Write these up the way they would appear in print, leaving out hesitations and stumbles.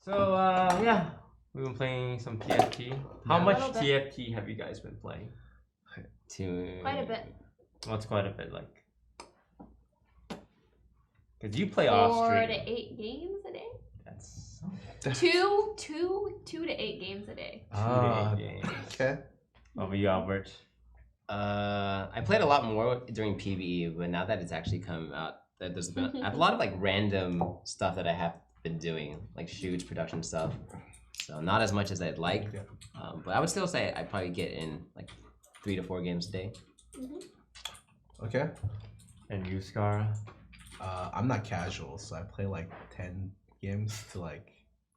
So yeah, we've been playing some TFT. How much TFT have you guys been playing? Quite a bit. What's quite a bit like? Because you play off stream. 4 to 8 games a day. That's 2 to 8 games a day. 2 to 8 games. Okay. What about you, Albert? I played a lot more during PvE, but now that it's actually come out, that there's been I have a lot of like random stuff that I have been doing, like shoots, production stuff. So not as much as I'd like, but I would still say I probably get in like 3 to 4 games a day. Okay. And you, Scarra? I'm not casual, so I play like 10 games to like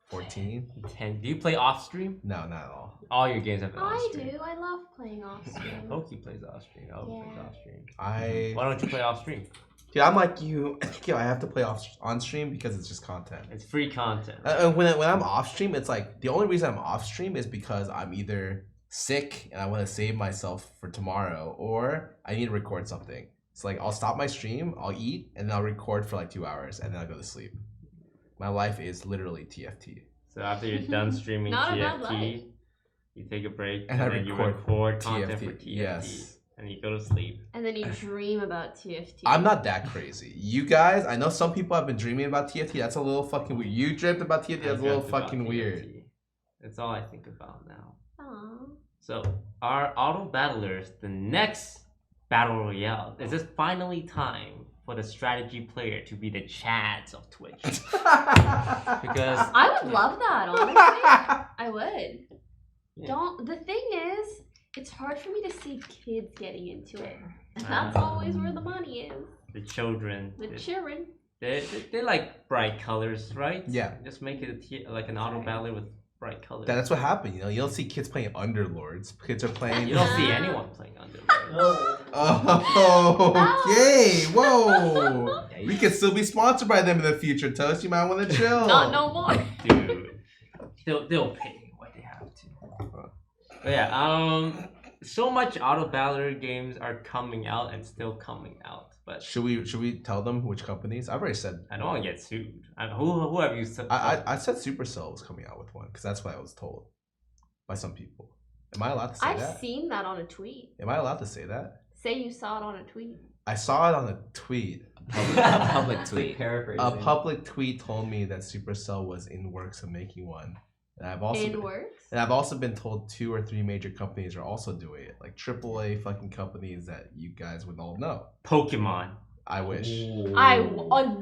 14. 10. Do you play off stream? No, not at all. All your games have been off I stream. do. I love playing off stream. Poki plays off stream. Plays off stream. Why don't you play off stream? Dude, I'm like you. I have to play on stream because it's just content. It's free content. When I'm off stream, it's like the only reason I'm off stream is because I'm either sick and I want to save myself for tomorrow, or I need to record something. It's like I'll stop my stream, I'll eat, and then I'll record for like 2 hours, and then I'll go to sleep. My life is literally TFT. So after you're done streaming TFT, you take a break and then you record content for TFT. Yes. And you go to sleep. And then you dream about TFT. I'm not that crazy. You guys, I know some people have been dreaming about TFT. That's a little fucking weird. You dreamt about TFT. That's a little fucking weird. That's all I think about now. Aww. So our auto battlers, the next battle royale, is this finally time for the strategy player to be the Chads of Twitch? Because I would love that, honestly. I would. Yeah. The thing is, it's hard for me to see kids getting into it. And that's always where the money is. the children. The children. They like bright colors, right? Yeah. Just make it like an auto battler with bright colors. That's what happened. You know, you don't see kids playing Underlords. Kids are playing. You don't see anyone playing Underlords. Oh, okay. Whoa. We could still be sponsored by them in the future. Toast, you might want to chill. Not no more. Dude, they'll pay what they have to. But yeah, so much auto battler games are coming out and still coming out. But should we tell them which companies? I've already said. I don't want to get sued. Who have you said? I said Supercell was coming out with one because that's what I was told by some people. Am I allowed to say that? I've seen that on a tweet. Am I allowed to say that? Say you saw it on a tweet. I saw it on a tweet. A public tweet. A public tweet told me that Supercell was in works of making one. And I've also been told 2 or 3 major companies are also doing it, like AAA fucking companies that you guys would all know. Pokimane. I wish.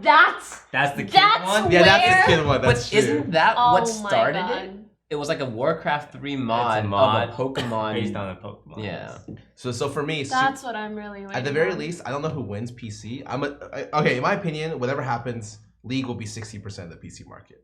That's the kid one. Yeah, that's the kid one. That's but isn't that what started God. it? It was like a Warcraft 3 mod, It's a mod of a Pokemon based on a Pokemon. Yeah. So for me, that's what I'm really waiting at the very least, I don't know who wins PC. Okay, in my opinion, whatever happens, League will be 60% of the PC market.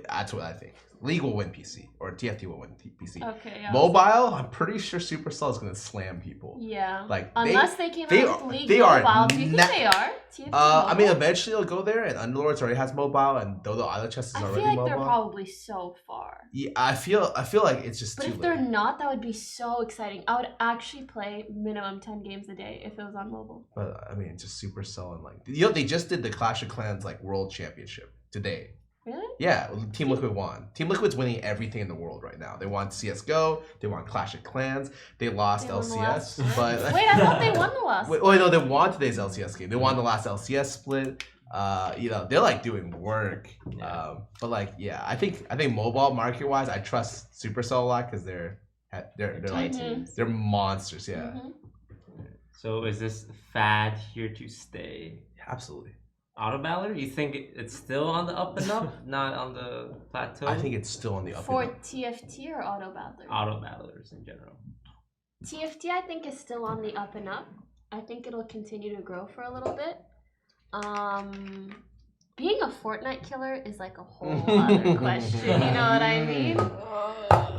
That's what I think. League will win PC, or TFT will win PC. Okay. Yeah. Mobile, I'm pretty sure Supercell is gonna slam people. Yeah. Like unless they came out with League Mobile. Do you think they are? TFT I mean, eventually it'll go there, and Underlords already has mobile, and Dodo Island Chess is already mobile. I feel like they're probably so far. Yeah, I feel like it's just But too if late. they're not, that would be so exciting. I would actually play minimum 10 games a day if it was on mobile. But I mean, just Supercell and like they just did the Clash of Clans like World Championship today. Really? Yeah, Team Liquid won. Team Liquid's winning everything in the world right now. They won CS:GO. They won Clash of Clans. They lost LCS. But wait, I thought they won the last. Wait, no, they won today's LCS game. They won the last LCS split. You know, they're like doing work. Yeah. But like, yeah, I think mobile market wise, I trust Supercell a lot because they're Titans. they're monsters. Yeah. Mm-hmm. So is this fad here to stay? Absolutely. Auto battler? You think it's still on the up and up, not on the plateau? I think it's still on the up For and up. TFT or auto battlers? Auto battlers in general. TFT, I think, is still on the up and up. I think it'll continue to grow for a little bit. Being a Fortnite killer is like a whole other question. You know what I mean?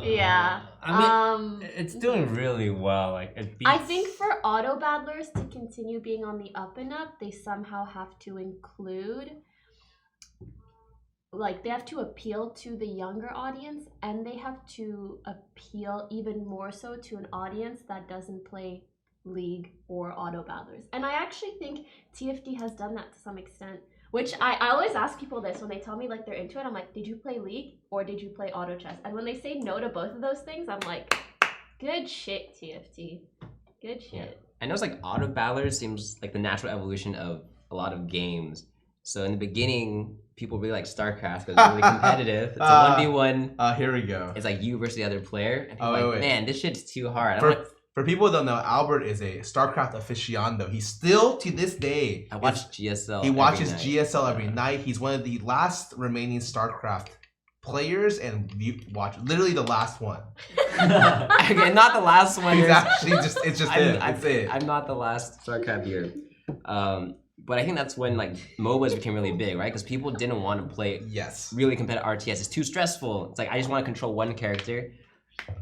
Yeah. I mean, it's doing really well. Like it beats... I think for auto battlers to continue being on the up and up, they somehow have to include, like, they have to appeal to the younger audience, and they have to appeal even more so to an audience that doesn't play League or auto battlers. And I actually think TFT has done that to some extent. Which I always ask people this when they tell me like they're into it. I'm like, did you play League or did you play auto chess? And when they say no to both of those things, I'm like, good shit, TFT. Good shit. Yeah. I know it's like auto battlers seems like the natural evolution of a lot of games. So in the beginning, people really like StarCraft because it's really competitive. It's a 1v1. Here we go. It's like you versus the other player. And people Oh, are like, wait. man, this shit's too hard. For people who don't know, Albert is a StarCraft aficionado. He's still, to this day, I watch GSL. he watches every night. GSL every night. He's one of the last remaining StarCraft players and watch literally the last one. Okay, not the last one. He's actually just it's just it. I'm, It's it. I'm not the last StarCraft viewer. But I think that's when like MOBAs became really big, right? Because people didn't want to play Yes. really competitive RTS. It's too stressful. It's like I just want to control one character.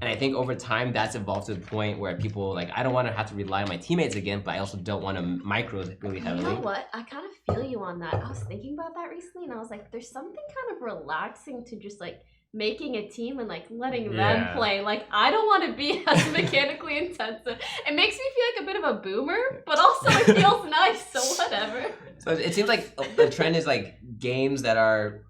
And I think over time that's evolved to the point where people like I don't want to have to rely on my teammates again, but I also don't want to micro really You heavily. know what? I kind of feel you on that. I was thinking about that recently and I was like, there's something kind of relaxing to just like making a team and like letting them Yeah. play. Like I don't want to be as mechanically intensive. It makes me feel like a bit of a boomer, but also it feels nice, so whatever. So it seems like the trend is like games that are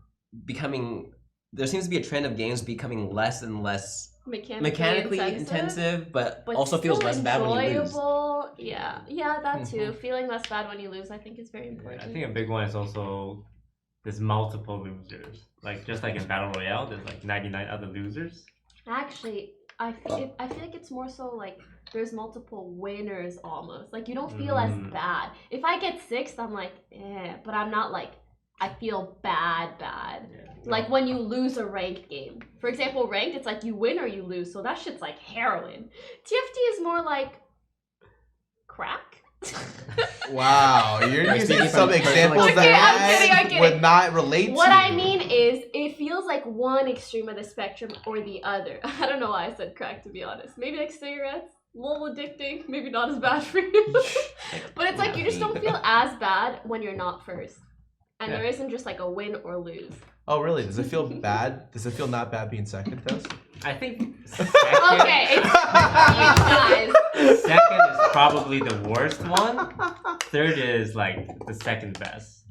becoming. There seems to be a trend of games becoming less and less mechanically intensive, but also feels still less bad when you lose. enjoyable. Yeah, that too. Feeling less bad when you lose, I think, is very Yeah, important. I think a big one is also there's multiple losers. Like just like in Battle Royale, there's like 99 other losers. Actually, I feel like it's more so like there's multiple winners almost. Like you don't feel as bad. If I get sixth, I'm like, but I'm not like I feel bad. Yeah. Like when you lose a ranked game. For example, ranked, it's like you win or you lose. So that shit's like heroin. TFT is more like crack. Wow, you're You're using speaking some from personal examples experience. that I'm I kidding. would not relate What to. I mean is, it feels like one extreme of the spectrum or the other. I don't know why I said crack, to be honest. Maybe like cigarettes, a little addicting, maybe not as bad for you. But it's like you just don't feel as bad when you're not first. And Yeah. there isn't just like a win or lose. Oh, really? Does it feel bad? Does it feel not bad being second, Toast? I think second, Okay, it's you guys. second is probably the worst one. Third is like the second best.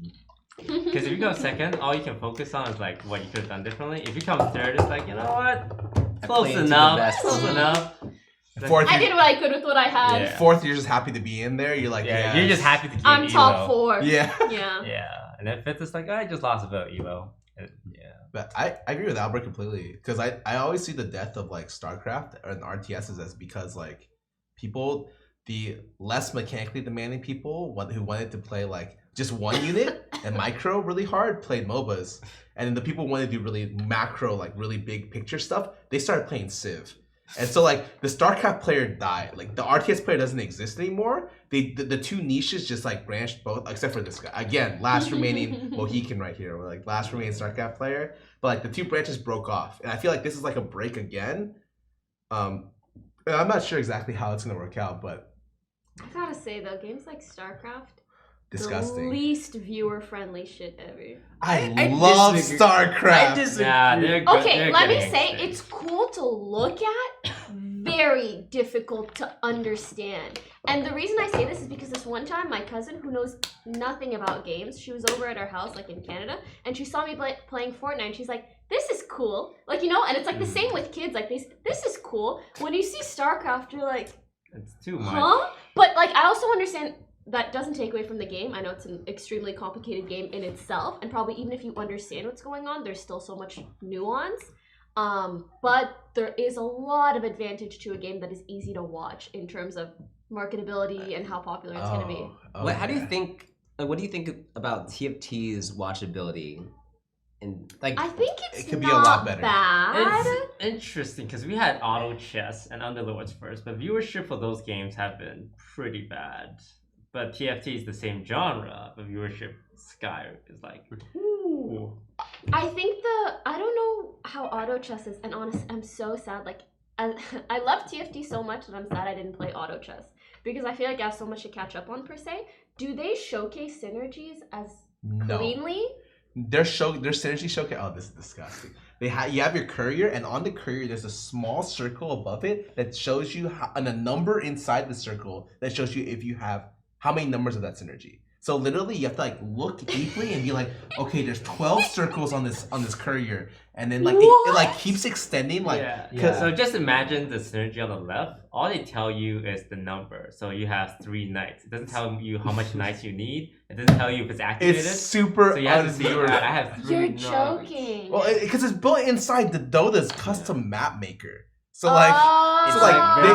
Because if you go second, all you can focus on is like what you could have done differently. If you come third, it's like, you know what? I Close played to the enough. best. Close enough. Fourth, I did what I could with what I had. Yeah. fourth, you're just happy to be in there. You're like, Yeah, yeah, you're just happy to get I'm top Elo. 4. Yeah. Yeah. Yeah, and then fifth is like, I just lost about Elo. Yeah. But I agree with Albert completely because I always see the death of like StarCraft and RTSs as because like people, the less mechanically demanding people who wanted to play like just one unit and micro really hard played MOBAs, and then the people who wanted to do really macro like really big picture stuff, they started playing Civ. And so like the StarCraft player died. Like the RTS player doesn't exist anymore. The two niches just like branched both, except for this guy. Again, last remaining Mohican right here. We're like last remaining StarCraft player. But like the two branches broke off. And I feel like this is like a break again. And I'm not sure exactly how it's gonna work out, but I gotta say though, games like StarCraft, disgusting. the least viewer-friendly shit ever. I love disagree. StarCraft. Yeah, they're good. Okay, they're let me getting say, extinct. it's cool to look at, very difficult to understand. And the reason I say this is because this one time, my cousin, who knows nothing about games, she was over at our house, like in Canada, and she saw me playing Fortnite, and she's like, this is cool. Like, you know, and it's like the same with kids, like, this is cool. When you see StarCraft, you're like, It's too much. huh? But, like, I also understand that doesn't take away from the game. I know it's an extremely complicated game in itself, and probably even if you understand what's going on, there's still so much nuance. But there is a lot of advantage to a game that is easy to watch in terms of marketability and how popular it's gonna be. How do you think? Like, what do you think about TFT's watchability? And like, I think it's It could be not a lot better. bad. It's interesting because we had Auto Chess and Underlords first, but viewership for those games have been pretty bad. But TFT is the same genre, but viewership Sky is like, ooh. I think I don't know how auto chess is, and honestly, I'm so sad. Like, I love TFT so much that I'm sad I didn't play auto chess because I feel like I have so much to catch up on per se. Do they showcase synergies as No. cleanly? Their synergy showcase. Oh, this is disgusting. You have your courier, and on the courier there's a small circle above it that shows you and a number inside the circle that shows you if you have how many numbers of that synergy. So literally, you have to like look deeply and be like, okay, there's 12 circles on this courier, and then like it like keeps extending. Like, yeah. So just imagine the synergy on the left. All they tell you is the number. So you have 3 knights. It doesn't tell you how much knights you need. It doesn't tell you if it's activated. It's super. So you have to see. I have 3 You're knights. joking. Well, because it's built inside the Dota's custom map maker. So like,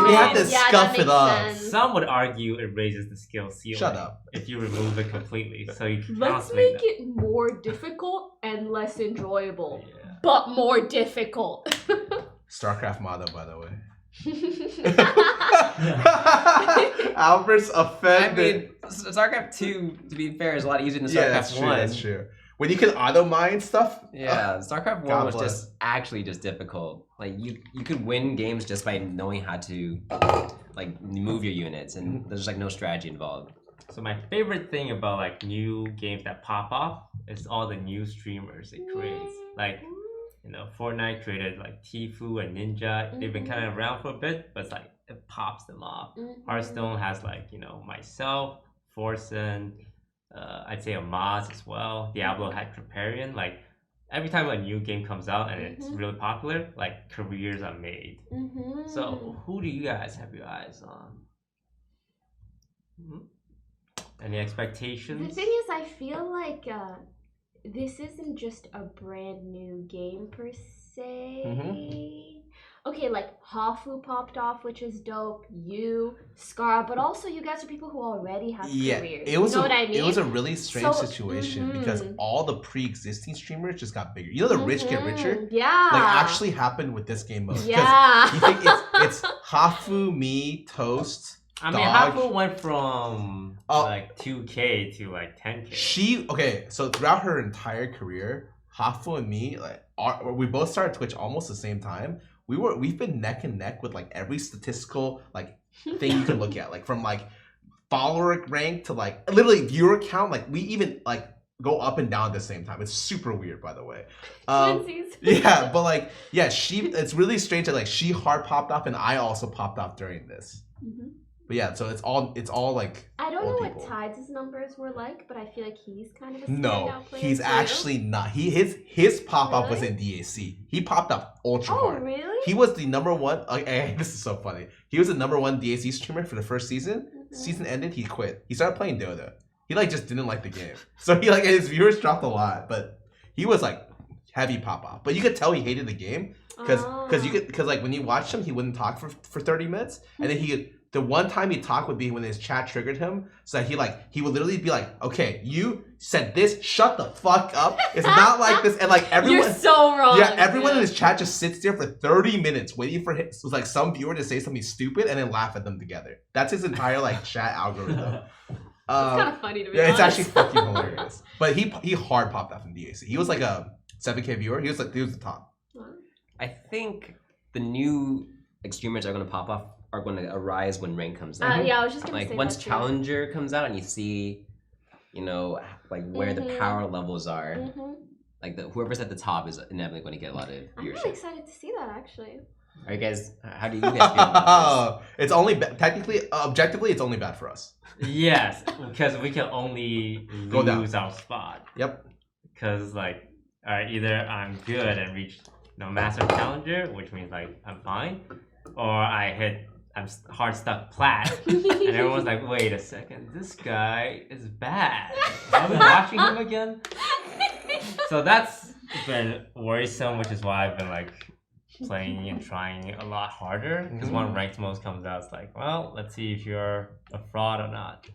they have to scuff it up. Some would argue it raises the skill ceiling. Shut up. If you remove it completely, so you can Let's make it more difficult and less enjoyable, but more difficult. StarCraft motto, by the way. Albert's offended. I mean, StarCraft 2, to be fair, is a lot easier than StarCraft that's 1. true. That's true. When you can auto mine stuff. Yeah, StarCraft 1 God was bless. just difficult. Like you could win games just by knowing how to like move your units, and there's like no strategy involved. So my favorite thing about like new games that pop off is all the new streamers it creates. Like, you know, Fortnite created like Tfue and Ninja. They've been kind of around for a bit, but it's like it pops them off. Hearthstone has like, you know, myself, Forsen, I'd say Amaz as well. Diablo had Triparian. Like every time a new game comes out and it's really popular, like careers are made. So who do you guys have your eyes on? Any expectations? The thing is, I feel like this isn't just a brand new game per se. Okay, like Hafu popped off, which is dope. You, Scarra, but also you guys are people who already have careers. It was what I mean? It was a really strange situation because all the pre-existing streamers just got bigger. You know, the rich get richer. Yeah, like actually happened with this game mode. Yeah, you think it's Hafu, me, Toast. I mean, Hafu went from like 2K to like 10K. So throughout her entire career, Hafu and me, like, we both started Twitch almost the same time. We've been neck and neck with like every statistical like thing you can look at, like from like follower rank to like literally viewer count. Like we even like go up and down at the same time. It's super weird, by the way. Yeah, but like it's really strange that like she hard popped off and I also popped off during this. But yeah, so it's all like I don't know people. what Tides' numbers were like, but I feel like he's kind of a standout No, player he's too. actually not. His pop up was in DAC. He popped up ultra hard. Oh, really? He was the number one. This is so funny. He was the number one DAC streamer for the first season. Season ended, he quit. He started playing Dota. He like just didn't like the game, so he like his viewers dropped a lot. But he was like heavy pop off. But you could tell he hated the game because like when you watched him, he wouldn't talk for 30 minutes, and then the one time he talked would be when his chat triggered him, so that he would literally be like, "Okay, you said this. Shut the fuck up. It's not like this." And like everyone, you're so wrong. Yeah, everyone in his chat just sits there for 30 minutes waiting for like some viewer to say something stupid and then laugh at them together. That's his entire like chat algorithm. It's kind of funny to be It's honest. actually fucking hilarious. But he hard popped off in DAC. He was like a 7K viewer. He was the top. I think the new streamers are going to pop off. Are going to arise when rank comes out. Yeah, I was just going to say like once that too. Challenger comes out and you see, you know, like where the power levels are, like whoever's at the top is inevitably going to get a lot of viewership. I'm really excited to see that actually. Are you guys? How do you guys feel about this? It's only technically, objectively, it's only bad for us. Yes, because we can only lose our spot. Yep. Because like, all right, either I'm good and reach Master Challenger, which means like I'm fine, or I'm hard stuck plat, and everyone's like, wait a second, this guy is bad. Are we watching him again? So that's been worrisome, which is why I've been like playing and trying a lot harder. Because when ranked mode comes out, it's like, well, let's see if you're a fraud or not.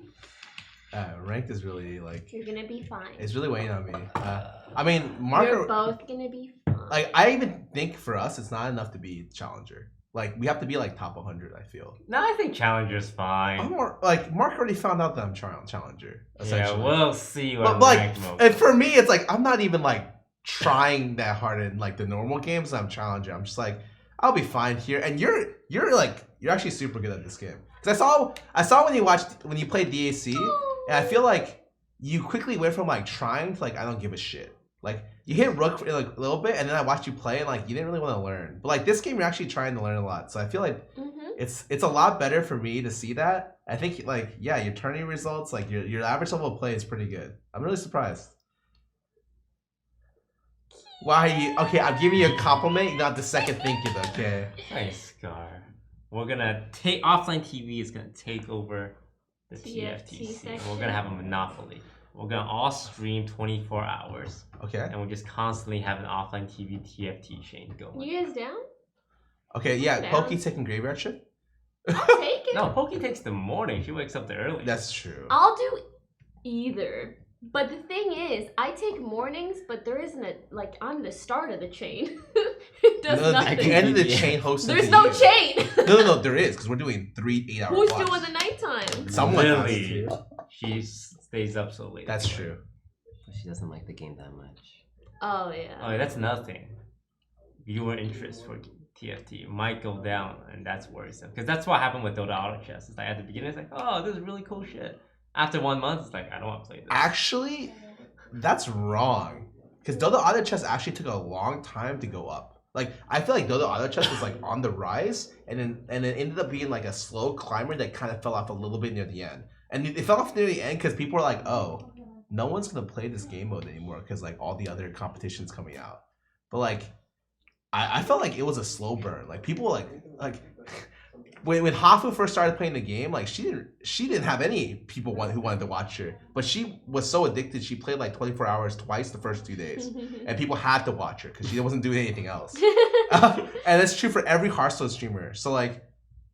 Ranked is really like you're gonna be fine. It's really weighing on me. I mean, Marco, you're both gonna be fine. Like I even think for us, it's not enough to be challenger. Like we have to be like top 100. I feel. No, I think challenger's fine. I'm more like Mark already found out that I'm challenger. Yeah, we'll see what like, and for me, it's like I'm not even like trying that hard in like the normal games. I'm challenger. I'm just like I'll be fine here. And you're actually super good at this game. Cause I saw when you played DAC, and I feel like you quickly went from like trying to like I don't give a shit. Like you hit Rook for like a little bit, and then I watched you play, and like you didn't really want to learn. But like this game, you're actually trying to learn a lot. So I feel like It's a lot better for me to see that. I think like yeah, your tourney results, like your average level of play is pretty good. I'm really surprised. Why are you okay? I'm giving you a compliment, not the second thinking. Okay. Nice, Scar. We're gonna take offline TV is gonna take over the TFT TFT scene. section. We're gonna have a monopoly. We're gonna all stream 24 hours, Okay. and we'll just constantly have an offline TV TFT chain going. You guys down? Okay. Yeah. Down. Pokey taking graveyard shift. I'll take it. No, Pokey takes the morning. She wakes up the early. That's true. I'll do either. But the thing is, I take mornings, but there isn't a like I'm the start of the chain. It does No, at nothing. the end of the chain hosted. There's to no you. chain. No, there is because we're doing 3 8-hour Who's blocks. doing the nighttime? Someone has Lily. to. She stays up so late. That's true. She doesn't like the game that much. Oh yeah. Oh, that's another thing. Viewer interest for TFT might go down, and that's worrisome. Because that's what happened with Dota Auto Chess. It's like at the beginning, it's like, oh, this is really cool shit. After 1 month, it's like, I don't want to play this. Actually, that's wrong. Because Dota Auto Chess actually took a long time to go up. Like I feel like Dota Auto Chess was like on the rise, and then it ended up being like a slow climber that kind of fell off a little bit near the end. And it fell off near the end because people were like, oh, no one's gonna play this game mode anymore because like all the other competition's coming out. But like, I felt like it was a slow burn. Like people like when Hafu first started playing the game, like she didn't have any people who wanted to watch her, but she was so addicted. She played like 24 hours twice the first 2 days, and people had to watch her because she wasn't doing anything else. And it's true for every Hearthstone streamer. So like,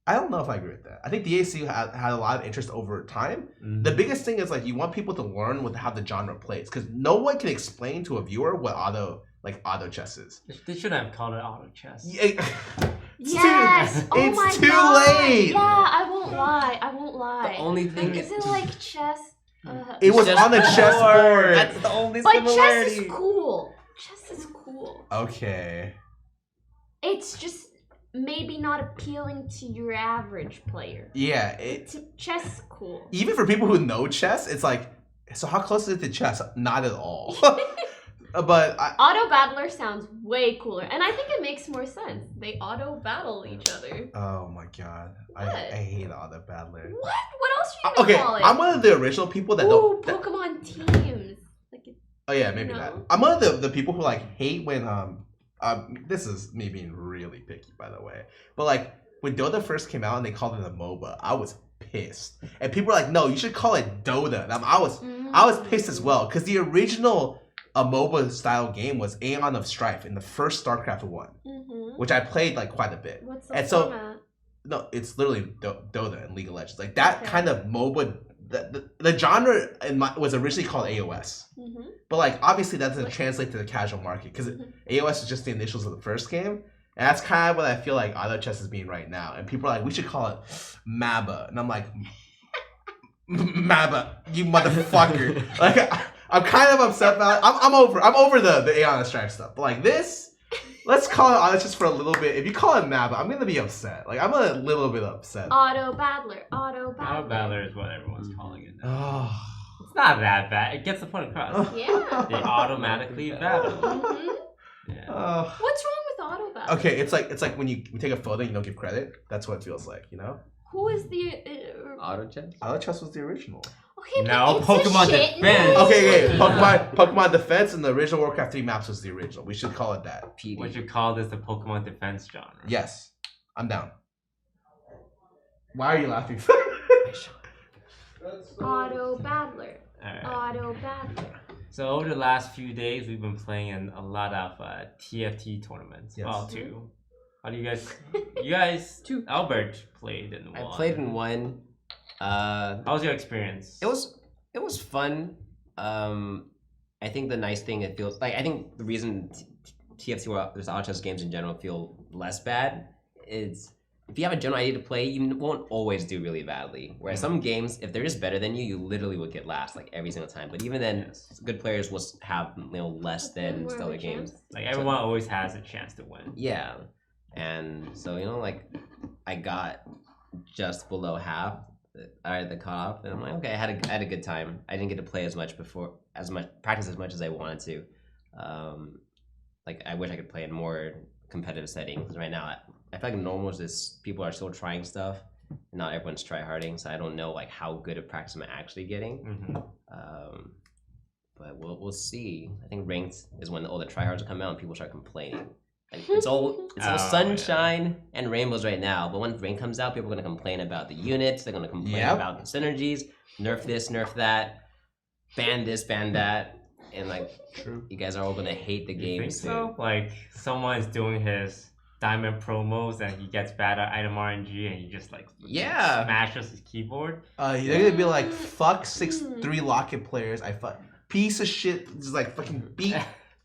I don't know if I agree with that. I think the AC had a lot of interest over time. Mm-hmm. The biggest thing is like you want people to learn how the genre plays because no one can explain to a viewer what auto chess is. They shouldn't have called it Auto Chess. Yeah, Yes. Oh it's my too God. late. Yeah, I won't lie. The only thing Is it like chess? It was Just on the chessboard. That's the only But similarity. chess is cool. Chess is cool. Okay. It's just maybe not appealing to your average player. Yeah, Chess is cool. even for people who know chess, it's like, so how close is it to chess? Not at all. But Auto battler sounds way cooler, and I think it makes more sense. They auto battle each other. oh my god, I hate auto battler. What? What else should you Okay, call it? I'm one of the original people that Ooh, don't. that- Pokemon teams. Like, oh yeah, maybe No. that. I'm one of the people who like hate when this is me being really picky by the way, but like when Dota first came out and they called it a MOBA, I was pissed, and people were like, no, you should call it Dota. And I was pissed as well because the original a MOBA style game was Aeon of Strife in the first StarCraft 1, which I played like quite a bit. What's the And so- format? No, it's literally Dota and League of Legends. Like that Okay. kind of MOBA. The genre was originally called AOS, but like obviously that doesn't translate to the casual market because AOS is just the initials of the first game, and that's kind of what I feel like Auto Chess is being right now. And people are like, we should call it MABA, and I'm like, MABA, you motherfucker! Like I'm kind of upset about it. I'm over the Aeon of Strife stuff, but like this. Let's call it Auto Chess for a little bit. If you call it MABA, I'm gonna be upset. Like I'm a little bit upset. Auto battler. Auto battler. Auto Battler is what everyone's calling it now. Oh. It's not that bad. It gets the point across. Yeah. They automatically battle. Mhm. Yeah. What's wrong with auto battle? Okay, it's like when you take a photo and you don't give credit. That's what it feels like, you know. Who is the? Auto chess? Auto Chess was the original. Okay, No, but it's Pokemon a shit Defense. name. Okay, Pokemon Defense and the original Warcraft 3 maps was the original. We should call it that. PD. What you call this the Pokemon defense genre? Yes, I'm down. Why are you laughing? Auto battler. Alright. Auto battler. So over the last few days, we've been playing in a lot of TFT tournaments. Yes. Well, two. How do you guys? You guys, Two. Albert played in one. I played in one. How was your experience? It was fun. I think the nice thing it feels like I think the reason TFT or there's auto chess games in general feel less bad is if you have a general idea to play, you won't always do really badly. Whereas some games, if they're just better than you, you literally will get last like every single time. But even then, good players will have less than More of a stellar chance. games. Like everyone always has a chance to win. Yeah, and so like I got just below half the cutoff, and I'm like, okay, I had a good time. I didn't get to play practice as much as I wanted to. Like I wish I could play in more competitive settings. Right now, I feel like normal is just people are still trying stuff. Not everyone's tryharding, so I don't know like how good of practice I'm actually getting. But we'll see. I think ranked is when all the tryhards come out and people start complaining. Like, it's all sunshine and rainbows right now, but when rain comes out, people are gonna complain about the units. They're gonna complain about the synergies. Nerf this, nerf that. Ban this, ban that. And like, you guys are all gonna hate the game. Think so? Like someone's doing his diamond promos and he gets bad at item RNG and he just like smashes his keyboard. They're gonna be like, fuck 6-3 Locket players. I fuck piece of shit. Just like fucking beat.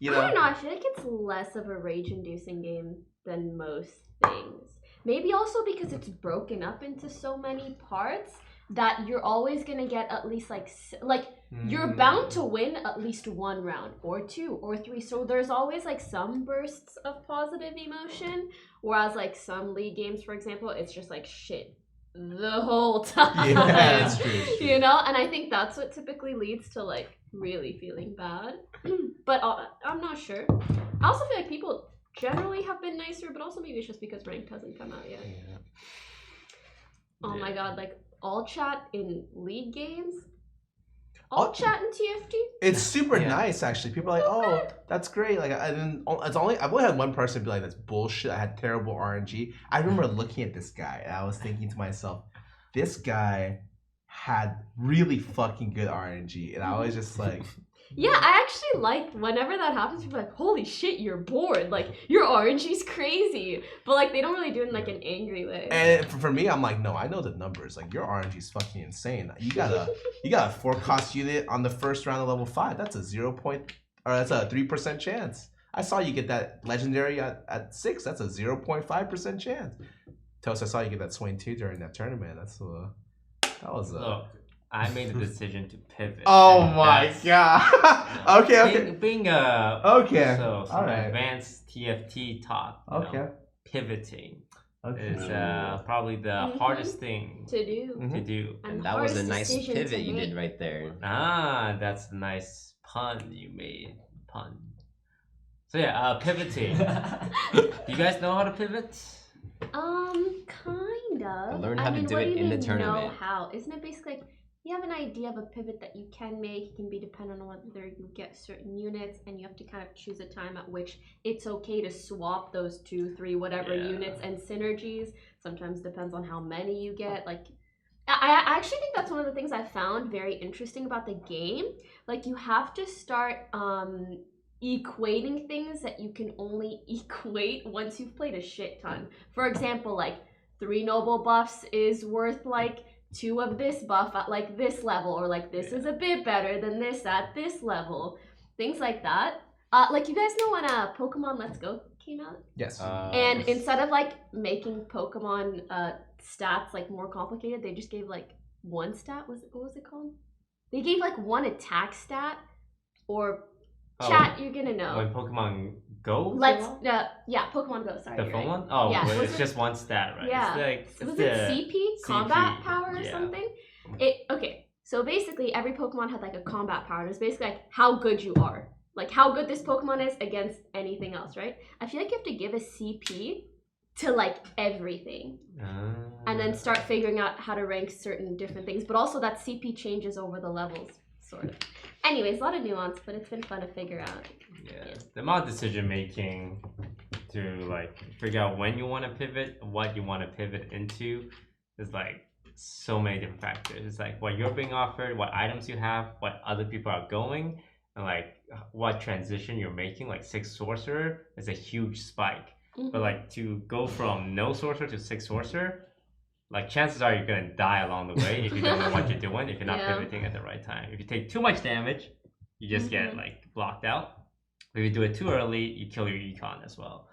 You know? I don't know. I feel like it's less of a rage-inducing game than most things. Maybe also because it's broken up into so many parts that you're always gonna get at least like you're bound to win at least one round or 2 or 3. So there's always like some bursts of positive emotion, whereas like some league games, for example, it's just like shit the whole time. Yeah, that's true. You know, and I think that's what typically leads to like really feeling bad. But I'm not sure. I also feel like people generally have been nicer, but also maybe it's just because ranked hasn't come out yet. Oh my god, like all chat in league games, all chat in TFT. It's super nice actually. People are like, oh, that's great. Like, I've only had one person be like, that's bullshit. I had terrible RNG. I remember looking at this guy and I was thinking to myself, this guy had really fucking good RNG, and I was just like, yeah, I actually like whenever that happens. People are like, holy shit, you're bored. Like your RNG's crazy, but like they don't really do it in like an angry way. And for me, I'm like, no, I know the numbers. Like your RNG's fucking insane. You got a 4-cost unit on the first round of level 5. That's a 3% chance. I saw you get that legendary at 6. That's a 0.5% chance. Toast, I saw you get that swing 2 during that tournament. Look, I made the decision to pivot. Oh my god. Okay. Being okay. So all right. Advanced TFT talk. Okay. Pivoting is probably the hardest thing to do. And that was a nice pivot you did right there. Ah, that's a nice pun you made. So yeah, pivoting. You guys know how to pivot? Kind of. I learned how to do it in the tournament. Know how? Isn't it basically like you have an idea of a pivot that you can make? It can be dependent on whether you get certain units, and you have to kind of choose a time at which it's okay to swap those 2, 3, whatever units and synergies. Sometimes depends on how many you get. Like, I actually think that's one of the things I found very interesting about the game. Like, you have to start equating things that you can only equate once you've played a shit ton. For example, like 3 noble buffs is worth like 2 of this buff at like this level, or like this is a bit better than this at this level. Things like that. Like, you guys know when Pokemon Let's Go came out? Yes. And instead of like making Pokemon stats like more complicated, they just gave like one stat. What was it called? They gave like one attack stat, or chat, you're gonna know. When Pokemon Go? Pokemon Go, sorry. The phone one? Oh, yeah. Well, it's just one stat, right? Yeah. It's like, was it CP? Combat power or yeah. something? Okay, so basically every Pokemon had like a combat power. And it's basically like how good you are. Like how good this Pokemon is against anything else, right? I feel like you have to give a CP to like everything. And then start figuring out how to rank certain different things. But also that CP changes over the levels, sort of. Anyways, a lot of nuance, but it's been fun to figure out. Yeah. The amount of decision making to like figure out when you want to pivot, what you want to pivot into, is like so many different factors. It's like what you're being offered, what items you have, what other people are going, and like what transition you're making. Like 6 sorcerer is a huge spike. But like to go from no sorcerer to 6 sorcerer, like chances are you're gonna die along the way if you don't know what you're doing, if you're not pivoting at the right time. If you take too much damage, you just get like blocked out. If you do it too early, you kill your econ as well.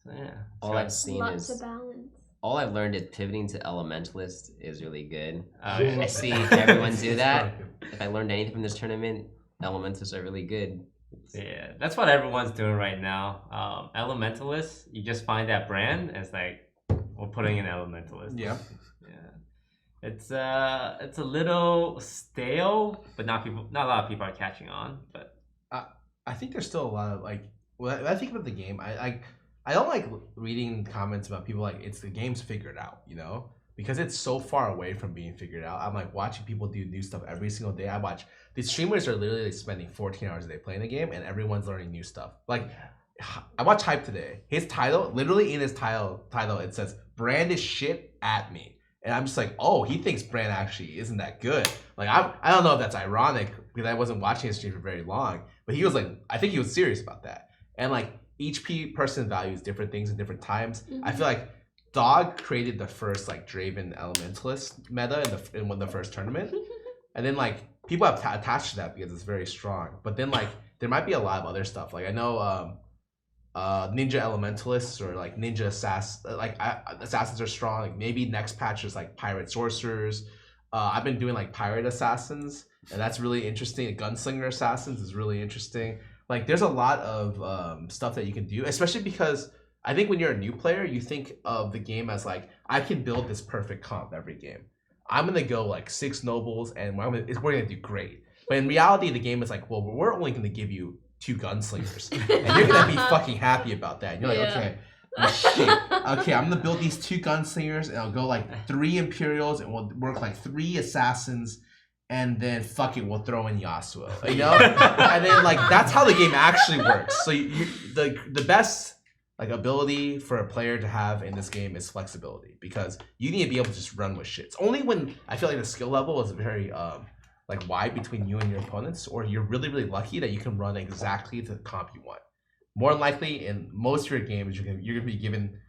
So yeah. All I've seen lots is of balance. all I've learned is pivoting to Elementalist is really good. I see everyone do that. If I learned anything from this tournament, Elementalists are really good. Yeah, that's what everyone's doing right now. Elementalist, you just find that brand, and it's like we're putting in Elementalist. Yeah. It's a little stale, but not a lot of people are catching on. But I think there's still a lot of like when I think about the game, I I don't like reading comments about people like it's the game's figured out, you know, because it's so far away from being figured out. I'm like watching people do new stuff every single day. I watch these streamers are literally spending 14 hours a day playing the game, and everyone's learning new stuff. Like I watched Hype today. His title, literally in his title, it says "Brand is shit at me," and I'm just like, oh, he thinks Brand actually isn't that good. Like I don't know if that's ironic because I wasn't watching his stream for very long, but he was like, I think he was serious about that, and like. Each person values different things at different times. I feel like Dog created the first like Draven Elementalist meta in the first tournament, and then like people have attached to that because it's very strong. But then like there might be a lot of other stuff. Like I know Ninja Elementalists or like Ninja Assassins are strong. Like maybe next patch is like Pirate Sorcerers. I've been doing like Pirate Assassins, and that's really interesting. Gunslinger Assassins is really interesting. Like, there's a lot of stuff that you can do, especially because I think when you're a new player, you think of the game as like, I can build this perfect comp every game. I'm gonna go like 6 nobles, and we're gonna do great. But in reality, the game is like, well, we're only gonna give you 2 gunslingers, and you're gonna be fucking happy about that. And you're like, okay, shit, okay, I'm gonna build these 2 gunslingers, and I'll go like 3 Imperials, and we'll work like 3 assassins. And then fuck it, we'll throw in Yasuo, you know. And then like that's how the game actually works. So the best like ability for a player to have in this game is flexibility, because you need to be able to just run with shit. It's only when I feel like the skill level is very like wide between you and your opponents, or you're really lucky that you can run exactly the comp you want. More than likely, in most of your games, you're gonna be given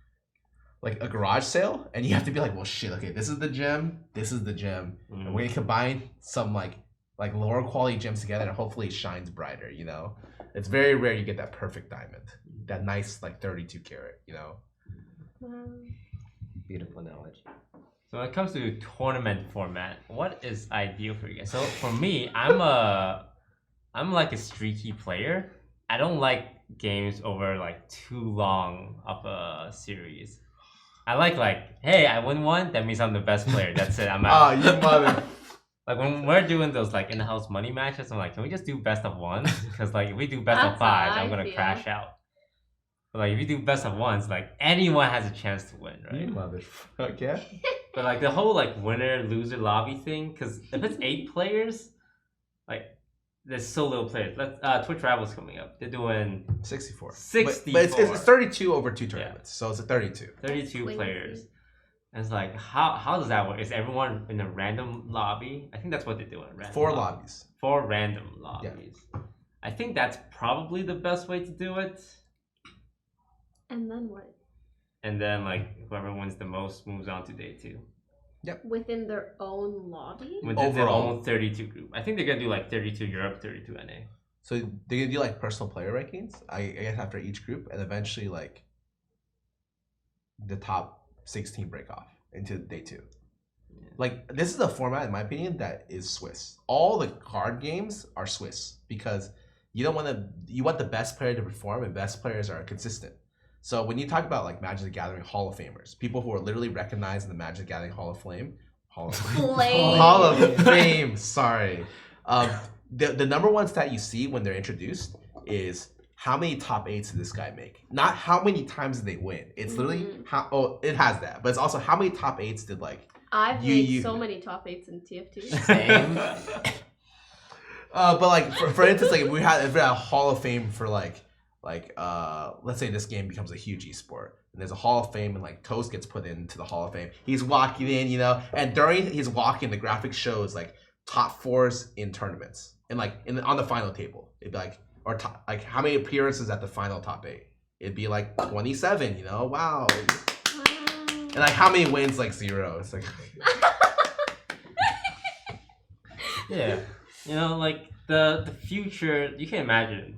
like a garage sale, and you have to be like, well shit, okay, this is the gem, and we're gonna combine some like lower quality gems together, and hopefully it shines brighter, you know. It's very rare you get that perfect diamond, that nice like 32 carat, you know. Beautiful analogy. So when it comes to tournament format, what is ideal for you guys? So for me, I'm like a streaky player. I don't like games over like too long of a series. I like, hey, I win one, that means I'm the best player. That's it, I'm out. Oh, you mother. Like when we're doing those like in-house money matches, I'm like, can we just do best of ones? Because like if we do best of 5s, I'm gonna crash out. But like if you do best of 1s, like anyone has a chance to win, right? You motherfucker, yeah. But like the whole like winner loser lobby thing, because if it's 8 players, like there's so little players. Twitch Rivals coming up. They're doing 64. 64. But it's 32 over 2 tournaments, so it's a 32. 32 players. And it's like, how does that work? Is everyone in a random lobby? I think that's what they're doing. 4 lobbies. 4 random lobbies. Yeah. I think that's probably the best way to do it. And then what? And then like whoever wins the most moves on to day 2. Yep. Within their own lobby? Within their own 32 group. I think they're gonna do like 32 Europe, 32 NA. So they're gonna do like personal player rankings, I guess, after each group, and eventually like the top 16 break off into day 2. Yeah. Like this is a format, in my opinion, that is Swiss. All the card games are Swiss because you don't you want the best player to perform, and best players are consistent. So when you talk about like Magic the Gathering Hall of Famers, people who are literally recognized in the Magic the Gathering Hall of Fame, Hall of Fame, sorry. The number one stat you see when they're introduced is how many top 8s did this guy make? Not how many times did they win. It's literally it has that, but it's also how many top 8s did like I've made so many top 8s in TFT. Same. But like for instance, like if we had a Hall of Fame for like let's say this game becomes a huge esport, and there's a Hall of Fame, and like Toast gets put into the Hall of Fame. He's walking in, you know, and during his walking, the graphic shows like top 4s in tournaments, and like on the final table, it'd be like like how many appearances at the final top 8? It'd be like 27, you know, wow. And like how many wins? Like 0. It's like yeah, you know, like the future. You can imagine.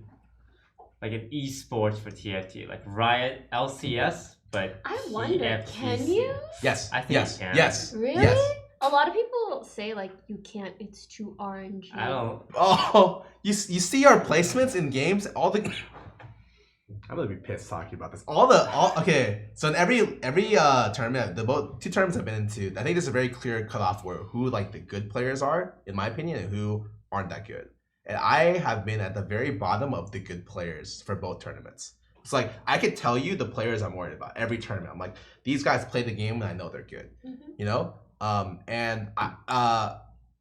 Like an esports for TFT, like Riot LCS, but I wonder, TFT. can you? Yes, I think you can. Yes. Really? Yes. A lot of people say like you can't. It's too RNG. I don't. Oh, you see our placements in games. All the. I'm gonna be pissed talking about this. Okay. So in every tournament, the 2 tournaments I've been into, I think there's a very clear cutoff where who like the good players are, in my opinion, and who aren't that good. And I have been at the very bottom of the good players for both tournaments. It's like I could tell you the players I'm worried about every tournament. I'm like, these guys play the game and I know they're good. You know?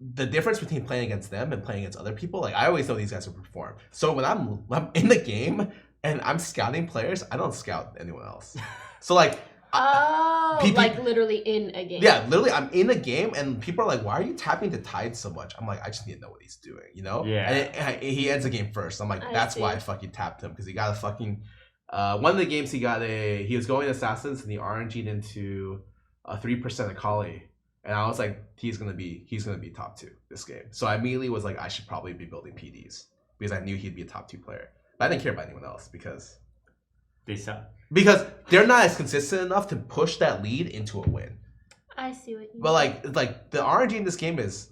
The difference between playing against them and playing against other people, like I always know these guys will perform. So when I'm in the game and I'm scouting players, I don't scout anyone else. So like like literally in a game. Yeah, literally I'm in a game and people are like, why are you tapping the Tide so much? I'm like, I just need to know what he's doing, you know? Yeah. And he ends the game first. I'm like, that's why I fucking tapped him, because he got a fucking one of the games he was going Assassins and he RNG'd into 3% Akali. And I was like, he's gonna be top 2 this game. So I immediately was like, I should probably be building PDs because I knew he'd be a top 2 player. But I didn't care about anyone else because they suck. Because they're not as consistent enough to push that lead into a win. I see what you mean. But like the RNG in this game is,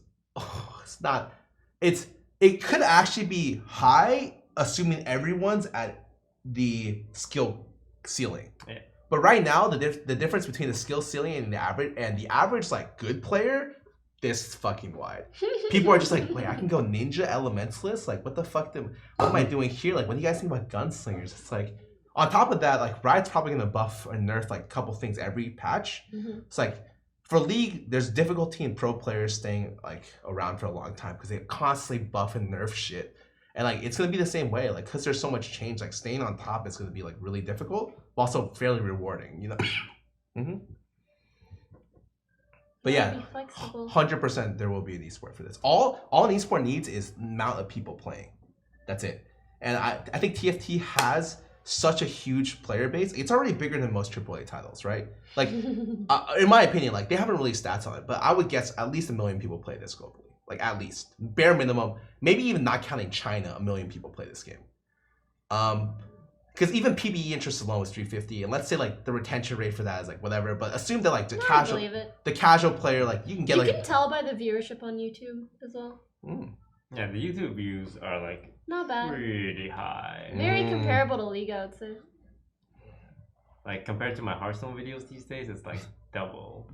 it could actually be high, assuming everyone's at the skill ceiling. Yeah. But right now, the difference between the skill ceiling and the average like good player, this fucking wide. People are just like, wait, I can go ninja elementalist? Like, what the fuck? What am I doing here? Like, what do you guys think about gunslingers? It's like, on top of that, like Riot's probably gonna buff and nerf like a couple things every patch. It's like for League, there's difficulty in pro players staying like around for a long time because they constantly buff and nerf shit. And like it's gonna be the same way, like because there's so much change, like staying on top is gonna be like really difficult, but also fairly rewarding, you know. But yeah, 100% there will be an esport for this. All an esport needs is amount of people playing. That's it. And I think TFT has such a huge player base. It's already bigger than most AAA titles, right? Like, in my opinion, like they haven't released stats on it, but I would guess at least 1 million people play this globally. Like at least bare minimum, maybe even not counting China, 1 million people play this game. Because even PBE interest alone was 350, and let's say like the retention rate for that is like whatever. But assume that like the casual player, like you can get you can tell by the viewership on YouTube as well. Yeah, the YouTube views are like not bad, pretty high. Very comparable to League, I would say. Like compared to my Hearthstone videos these days, it's like double.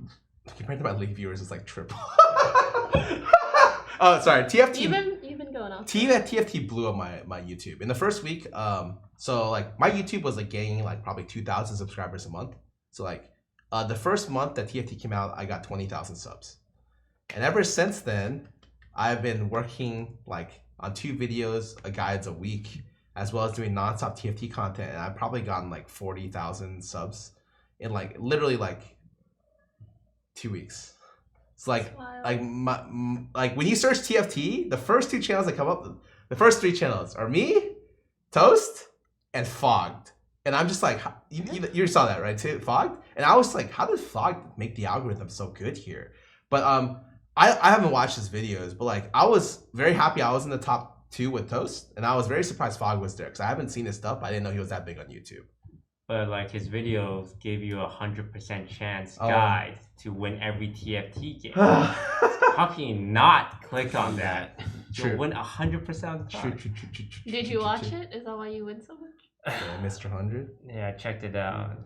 Compared to my League viewers, it's like triple. Oh, sorry. TFT. You've been going off. TFT blew up my YouTube in the first week. So like my YouTube was like gaining like probably 2,000 subscribers a month. So like the first month that TFT came out, I got 20,000 subs, and ever since then, I've been working like on 2 videos, guides a week, as well as doing nonstop TFT content, and I've probably gotten like 40,000 subs in like literally like 2 weeks. It's like like when you search TFT, the first 2 channels that come up, the first 3 channels are me, Toast, and Fogged. And I'm just like, you saw that right too, Fogged? And I was like, how did Fogged make the algorithm so good here? But I haven't watched his videos, but like I was very happy I was in the top 2 with Toast, and I was very surprised Fogged was there because I haven't seen his stuff, but I didn't know he was that big on YouTube. But like his videos gave you 100% chance guide to win every TFT game. How can you not click on that? You'll win 100% of the time. Did you watch it? Is that why you win so much? Mr. 100? Yeah, I checked it out.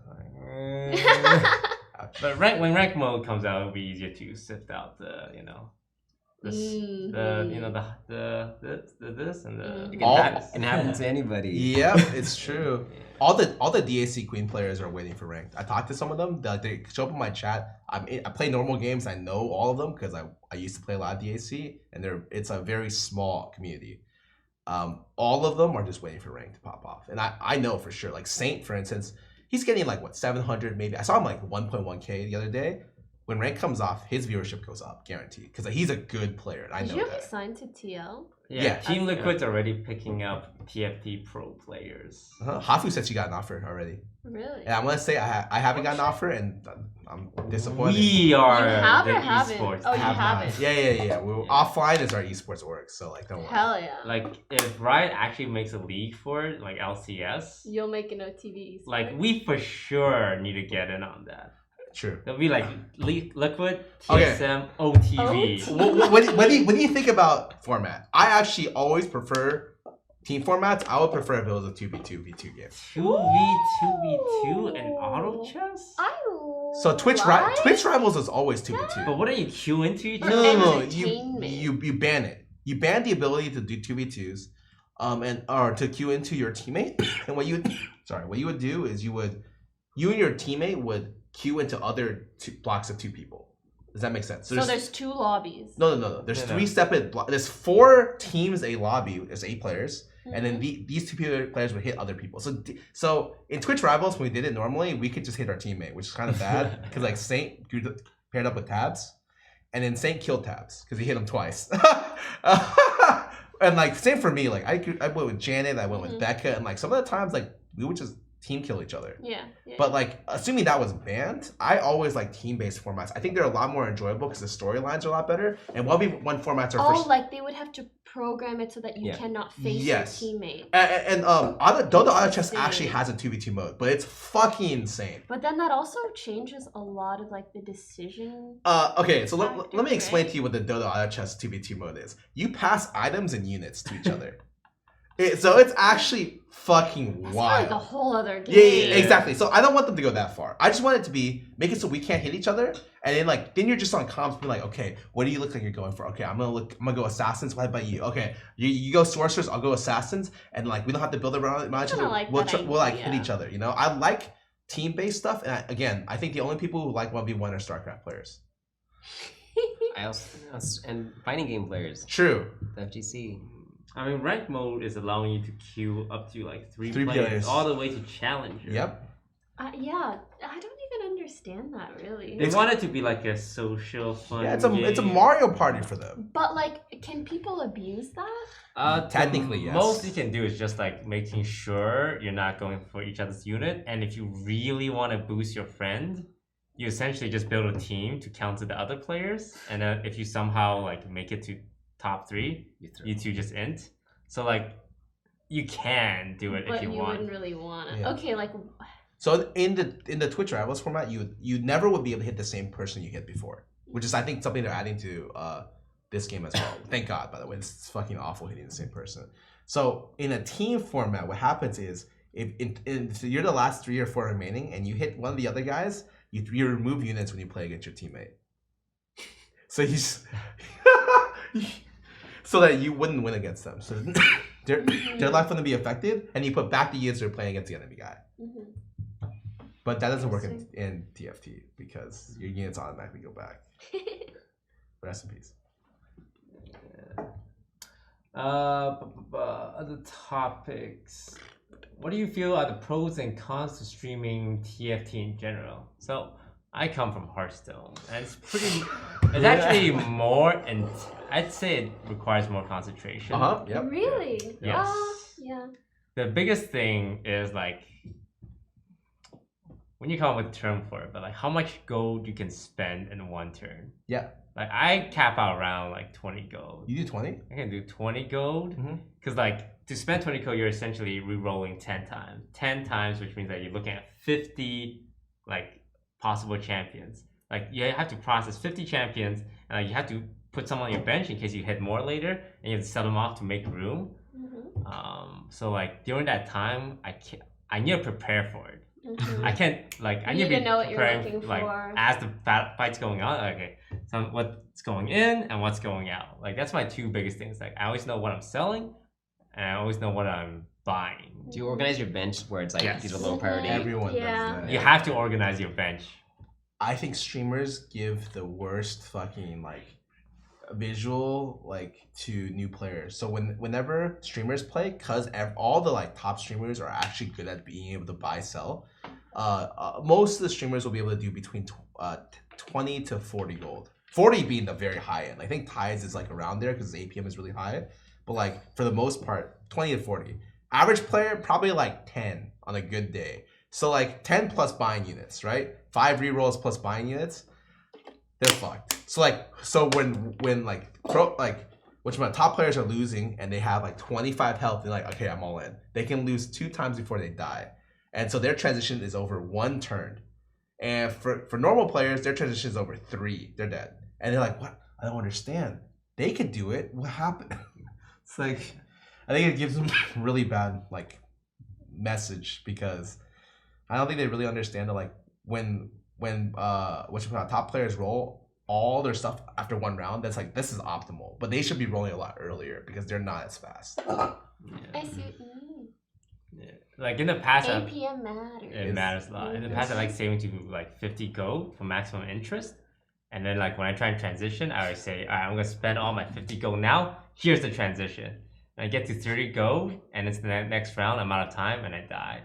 But when rank mode comes out, it'll be easier to sift out the, you know, this and the. It can happen to anybody. Yep, it's true. All the DAC Queen players are waiting for ranked. I talked to some of them. They show up in my chat. I play normal games. I know all of them because I used to play a lot of DAC, and it's a very small community. All of them are just waiting for rank to pop off, and I know for sure. Like Saint, for instance, he's getting like what 700 maybe. I saw him like 1.1K the other day. When rank comes off, his viewership goes up, guaranteed, because he's a good player. And I know that. Did you signed to TL? Yeah, Team Liquid's already picking up TFT pro players. Hafu said she got an offer already. Really? And I'm gonna say I haven't got an offer, and I'm disappointed. We are you have the or haven't? esports. Oh, you haven't. Yeah. Offline is our esports org, so like don't worry. Hell yeah. Like if Riot actually makes a league for it, like LCS, you'll make an OTV. Like we for sure need to get in on that. True. It'll be like Liquid, TSM, OTV. When do you think about format? I actually always prefer team formats. I would prefer if it was a 2v2v2 game. 2v2v2 and auto chess? So Twitch Rivals is always 2v2. But what are you queuing into each other? No. You ban it. You ban the ability to do 2v2s. and or to queue into your teammate. And what you would do is you and your teammate would queue into other blocks of 2 people. Does that make sense? So there's 2 lobbies. No. There's 3 separate blocks. There's 4 teams a lobby. There's 8 players. And then these 2 players would hit other people. So in Twitch Rivals, when we did it normally, we could just hit our teammate, which is kind of bad because like Saint paired up with Tabs, and then Saint killed Tabs because he hit him twice. And like same for me, like I went with Janet, I went with Becca, and like some of the times like we would just team kill each other. Yeah. But like assuming that was banned, I always like team-based formats. I think they're a lot more enjoyable because the storylines are a lot better. And 1v1 formats are like they would have to program it so that you cannot face your teammate. And though the auto chess actually has a 2v2 mode, but it's fucking insane. But then that also changes a lot of like the decision. Okay, so let me explain to you what the Dota Auto Chess 2v2 mode is. You pass items and units to each other. So it's actually fucking That's wild. like a whole other game. Yeah, exactly. So I don't want them to go that far. I just want it to make it so we can't hit each other, and then you're just on comms, be like, okay, what do you look like you're going for? Okay, I'm gonna go assassins. What about you? Okay, you go sorcerers, I'll go assassins, and like we don't have to build around each other. We'll like hit each other. You know, I like team-based stuff, and I think the only people who like 1v1 are StarCraft players. I also and fighting game players. True. The FGC. I mean, rank mode is allowing you to queue up to like 3 3 players players. all the way to challenger. Yep. Yeah, I don't even understand that really. They want it to be like a social fun. Yeah, it's a Mario Party for them. But like, can people abuse that? Technically, yes. Most you can do is just like making sure you're not going for each other's unit, and if you really want to boost your friend, you essentially just build a team to counter the other players, and then if you somehow like make it to top 3, you 2 just int. So like, you can do it if you want. But you wouldn't really want it. Yeah. Okay, like. So in the Twitch Rivals format, you never would be able to hit the same person you hit before, which is I think something they're adding to this game as well. Thank God, by the way, it's fucking awful hitting the same person. So in a team format, what happens is if you're the last 3 or 4 remaining and you hit one of the other guys, you remove units when you play against your teammate. So so that you wouldn't win against them. So they're not going to be affected, and you put back the units they're playing against the enemy guy. But that doesn't work in TFT because your units automatically go back. Rest in peace. Other topics. What do you feel are the pros and cons to streaming TFT in general? So I come from Hearthstone, and it's actually more, and I'd say it requires more concentration. Yep. Really? Yes. Yeah. The biggest thing is like, when you come up with a term for it, but like how much gold you can spend in one turn. Yeah. Like I cap out around like 20 gold. You do 20? I can do 20 gold. Because like to spend 20 gold, you're essentially re-rolling 10 times. 10 times, which means that you're looking at 50 like possible champions. Like you have to process 50 champions, and you have to put some on your bench in case you hit more later, and you have to sell them off to make room. So like during that time, I need to prepare for it. I can't like I need to be know what you're preparing looking like for. as the fight's going on. Okay, so what's going in and what's going out. Like that's my 2 biggest things. Like I always know what I'm selling, and I always know what I'm buying. Do you organize your bench where it's like these are low priority? Everyone does that. You have to organize your bench. I think streamers give the worst fucking like visual like to new players. So whenever streamers play, cause all the like top streamers are actually good at being able to buy sell. Most of the streamers will be able to do between 20 to 40 gold. 40 being the very high end. I think Tides is like around there because APM is really high. But like for the most part, 20 to 40. Average player probably like 10 on a good day. So like 10 plus buying units, right? 5 rerolls plus buying units. They're fucked. So when like top players are losing and they have like 25 health, they're like, okay, I'm all in. They can lose 2 times before they die. And so their transition is over 1 turn. And for normal players, their transition is over 3. They're dead. And they're like, what? I don't understand. They could do it. What happened? It's like, I think it gives them really bad like message because I don't think they really understand that like when top players roll all their stuff after 1 round, that's like, this is optimal. But they should be rolling a lot earlier because they're not as fast. I see. Yeah. Like in the past, APM matters. it matters a lot. In the past, I like saving to like 50 gold for maximum interest. And then like when I try and transition, I always say, all right, I'm gonna spend all my 50 gold now. Here's the transition. And I get to 30 gold, and it's the next round. I'm out of time, and I die.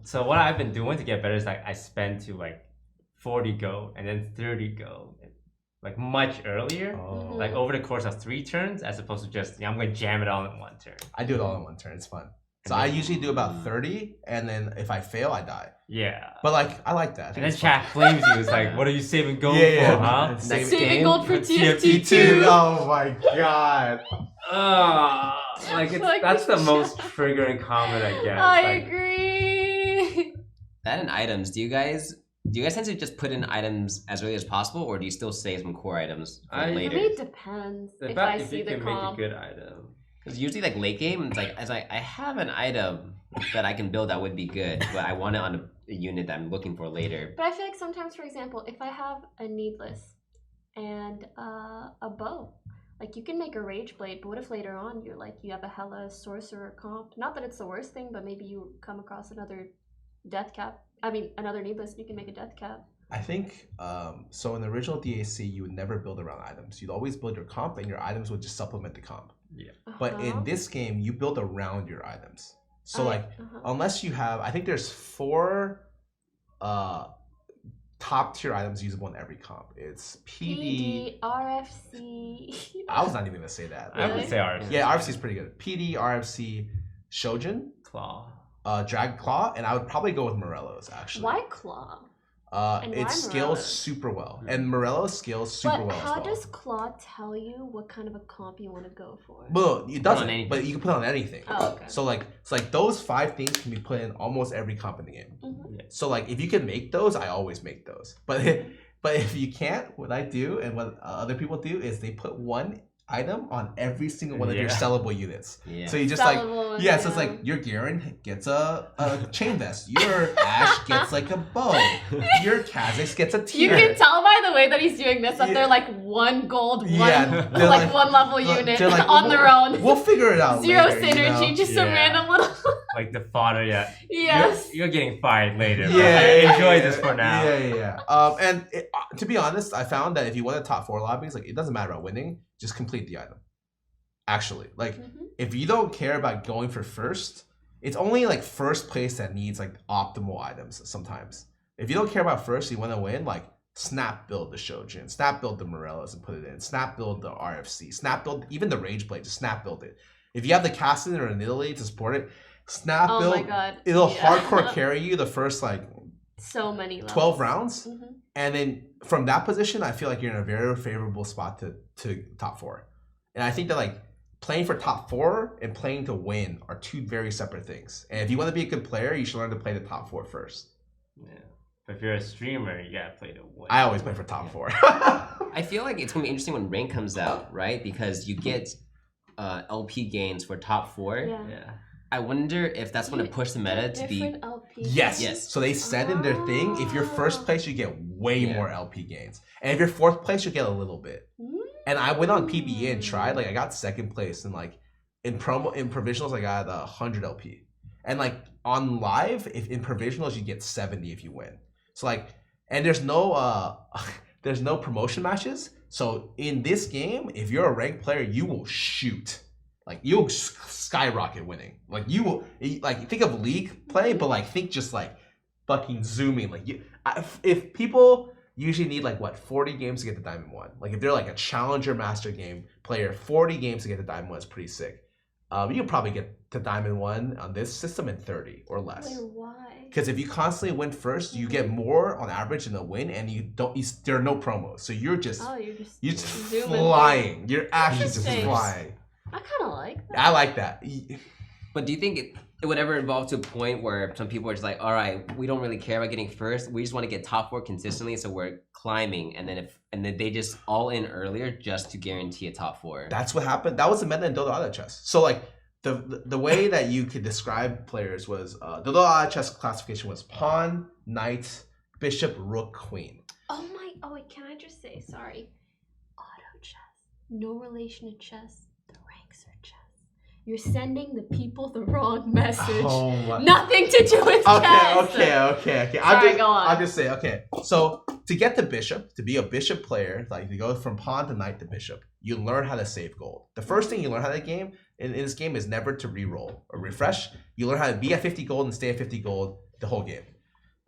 So what I've been doing to get better is like I spend to like 40 gold and then 30 gold, like much earlier, like over the course of 3 turns, as opposed to just I'm gonna jam it all in 1 turn. I do it all in 1 turn. It's fun. So I usually do about 30, and then if I fail, I die. Yeah. But like, I like that. And then chat flames you. It's like, what are you saving gold Yeah, yeah. for, huh? Saving gold for TFT TFT too. Oh my god. Like that's the most triggering comment I get. I Like, agree. That and items. Do you guys tend to just put in items as early as possible, or do you still save some core items for For later? me, it depends. If I see you the can comp. make a good item. Because usually, like late game, it's like I have an item that I can build that would be good, but I want it on a unit that I'm looking for later. But I feel like sometimes, for example, if I have a needless and a bow, like you can make a rage blade, but what if later on you have a hella sorcerer comp? Not that it's the worst thing, but maybe you come across another death cap. I mean, another needless, you can make a death cap. I think, so in the original DAC, you would never build around items. You'd always build your comp, and your items would just supplement the comp. Yeah. But in this game, you build around your items. So unless you have, I think there's 4 top tier items usable in every comp. It's PD, RFC. I was not even gonna say that. I would say RFC. Yeah, RFC is pretty good. PD, RFC, Shojin, Claw. Drag Claw, and I would probably go with Morello's actually. Why claw? It why scales Morello's? super well, and Morello scales super But well how as well. does claw tell you what kind of a comp you want to go for? Well, it doesn't, anything. but you can put on anything. Oh, okay. So like, it's like those 5 things can be put in almost every comp in the game. Mhm. So like, if you can make those, I always make those. But if you can't, what I do and what other people do is they put 1 item on every single one of your sellable units. Yeah. So you just Sellable ones, so it's like your Garen gets a chain vest, your Ash gets like a bow, your Kha'Zix gets a You tier. can tell by the way that he's doing this that Yeah. they're like 1 gold, one Yeah, they're like 1 level unit they're like, on their own. We'll figure it out. 0 later, synergy, you know? just some Yeah. random little. Like the fodder, yeah. Yes. You're getting fired later. Yeah, bro. yeah, Enjoy yeah, this for now. Yeah. And to be honest, I found that if you win the top 4 lobbies, like it doesn't matter about winning, just complete the item. Actually, like if you don't care about going for first, it's only like first place that needs like optimal items sometimes. If you don't care about first, you want to win, like snap build the Shojin, snap build the Morellos and put it in, snap build the RFC, snap build even the Rage Blade, just snap build it. If you have the Cassin or an Italy to support it, snap Oh build. my god. It'll Yeah. hardcore carry you the first like So many levels. 12 rounds. Mhm. And then from that position, I feel like you're in a very favorable spot to top 4. And I think that like playing for top 4 and playing to win are 2 very separate things. And if you want to be a good player, you should learn to play the top 4 first. Yeah. But if you're a streamer, you gotta play to win. I always play for top 4. I feel like it's gonna be interesting when rank comes out, right? Because you get LP gains for top 4. Yeah. Yeah. I wonder if that's going to push the meta to be. Different LPs. Yes. Yes. So they said in their thing, if you're first place, you get way more LP gains. And if you're 4th place, you get a little bit. And I went on PBE and tried, like I got 2nd place, and like in provisionals I got 100 LP. And like on live, if in provisionals you get 70 if you win. So like, and there's no promotion matches. So in this game, if you're a ranked player, you will shoot. Like you'll skyrocket winning. Like you will, like think of league play, but like think just like fucking zooming. Like if people usually need like what 40 games to get to Diamond 1. Like if they're like a Challenger Master game player, 40 games to get to Diamond 1 is pretty sick. You can probably get to Diamond 1 on this system in 30 or less. Wait, why? Because if you constantly win first, you get more on average in a win, and there are no promos, so you're just you're just zooming. flying. You're actually just Interesting. flying. I kind of like that. I like that. But do you think it would ever evolve to a point where some people are just like, all right, we don't really care about getting first. We just want to get top 4 consistently, so we're climbing, and then they just all in earlier just to guarantee a top 4. That's what happened. That was the meta in Dota Auto Chess. So like the way that you could describe players was the Dota Auto Chess classification was pawn, knight, bishop, rook, queen. Oh wait, can I just say, sorry. Auto chess. No relation to chess. The ranks are chess. you're sending the people the wrong message. Oh my. Nothing to do with chess. Okay. Sorry, go on. I'll just say, okay. So to get the bishop, to be a bishop player, like you go from pawn to knight to bishop, you learn how to save gold. The first thing you learn how to game in this game is never to re-roll or refresh. You learn how to be at 50 gold and stay at 50 gold the whole game.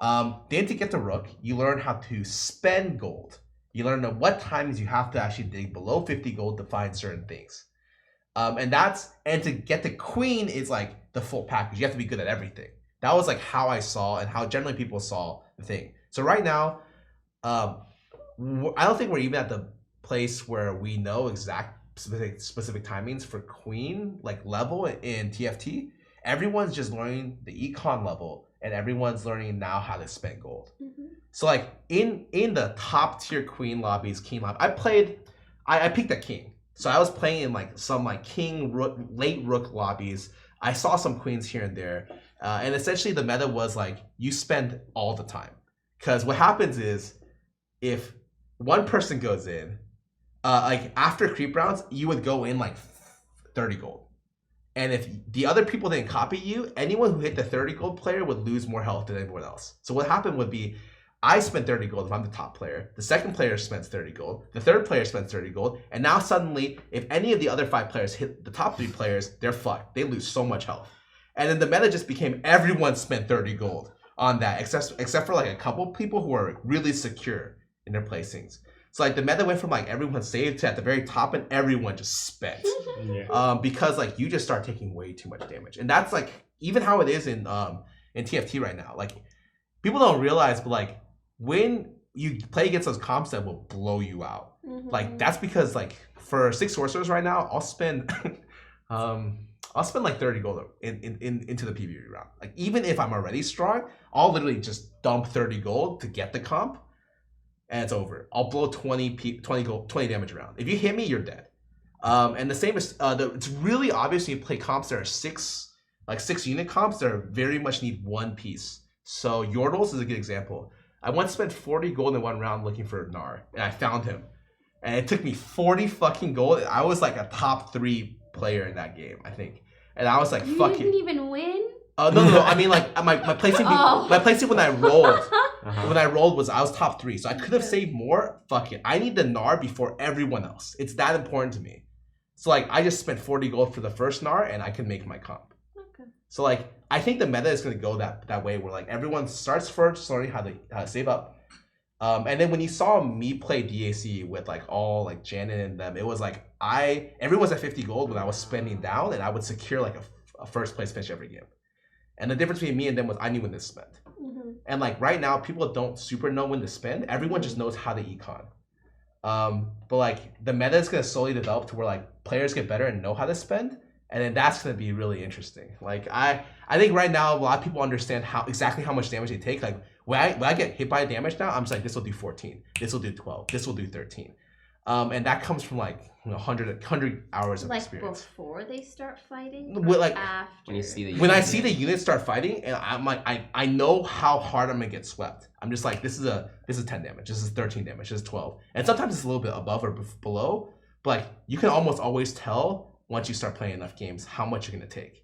Then to get the rook, you learn how to spend gold. You learn at what times you have to actually dig below 50 gold to find certain things. And to get the queen is like the full package. You have to be good at everything. That was like how I saw and how generally people saw the thing. So right now, I don't think we're even at the place where we know exact specific timings for queen like level in TFT. Everyone's just learning the econ level, and everyone's learning now how to spend gold. So like in the top tier queen lobbies, king lobby, I picked a king. So I was playing in like some like king, rook, late rook lobbies. I saw some queens here and there. And essentially the meta was like, you spend all the time. Because what happens is, if one person goes in, like after creep rounds, you would go in like 30 gold. And if the other people didn't copy you, anyone who hit the 30 gold player would lose more health than everyone else. So what happened would be, I spent 30 gold if I'm the top player. The second player spends 30 gold. The third player spends 30 gold. And now suddenly, if any of the other 5 players hit the top 3 players, they're fucked. They lose so much health. And then the meta just became everyone spent 30 gold on that, except for like a couple people who are really secure in their placings. So like the meta went from like everyone saved to at the very top, and everyone just spent. Because like you just start taking way too much damage. And that's like even how it is in TFT right now. Like people don't realize, but like when you play against those comps that will blow you out, like that's because like for 6 sorcerers right now, I'll spend like 30 gold into the PvE round. Like even if I'm already strong, I'll literally just dump 30 gold to get the comp, and it's over. I'll blow 20 damage around. If you hit me, you're dead. And the same is it's really obvious when you play comps that are 6 unit comps that are very much need 1 piece. So Yordles is a good example. I once spent 40 gold in 1 round looking for Gnar, and I found him. And it took me 40 fucking gold. I was like a top 3 player in that game, I think. And I was like, fuck it. You didn't even win? No. I mean, like my placing. My placing when I rolled, I was top 3, so I could have saved more. Fuck it. I need the Gnar before everyone else. It's that important to me. So like, I just spent 40 gold for the first Gnar, and I can make my comp. Okay. So like, I think the meta is gonna go that way, where like everyone starts first learning how to save up. And then when you saw me play DAC with like all like Janet and them, it was like everyone's at 50 gold when I was spending down, and I would secure like a first place finish every game. And the difference between me and them was I knew when to spend. And like right now, people don't super know when to spend. Everyone just knows how to econ. But like the meta is gonna slowly develop to where like players get better and know how to spend, and then that's gonna be really interesting. Like I think right now a lot of people understand exactly how much damage they take. Like when I get hit by damage now, I'm just like, this will do 14, this will do 12, this will do 13. And that comes from like 100 hours of experience. Like before they start fighting? Like after? When I see the units start fighting, and I'm like, I know how hard I'm gonna get swept. I'm just like, this is 10 damage, this is 13 damage, this is 12. And sometimes it's a little bit above or below, but like you can almost always tell once you start playing enough games how much you're gonna take.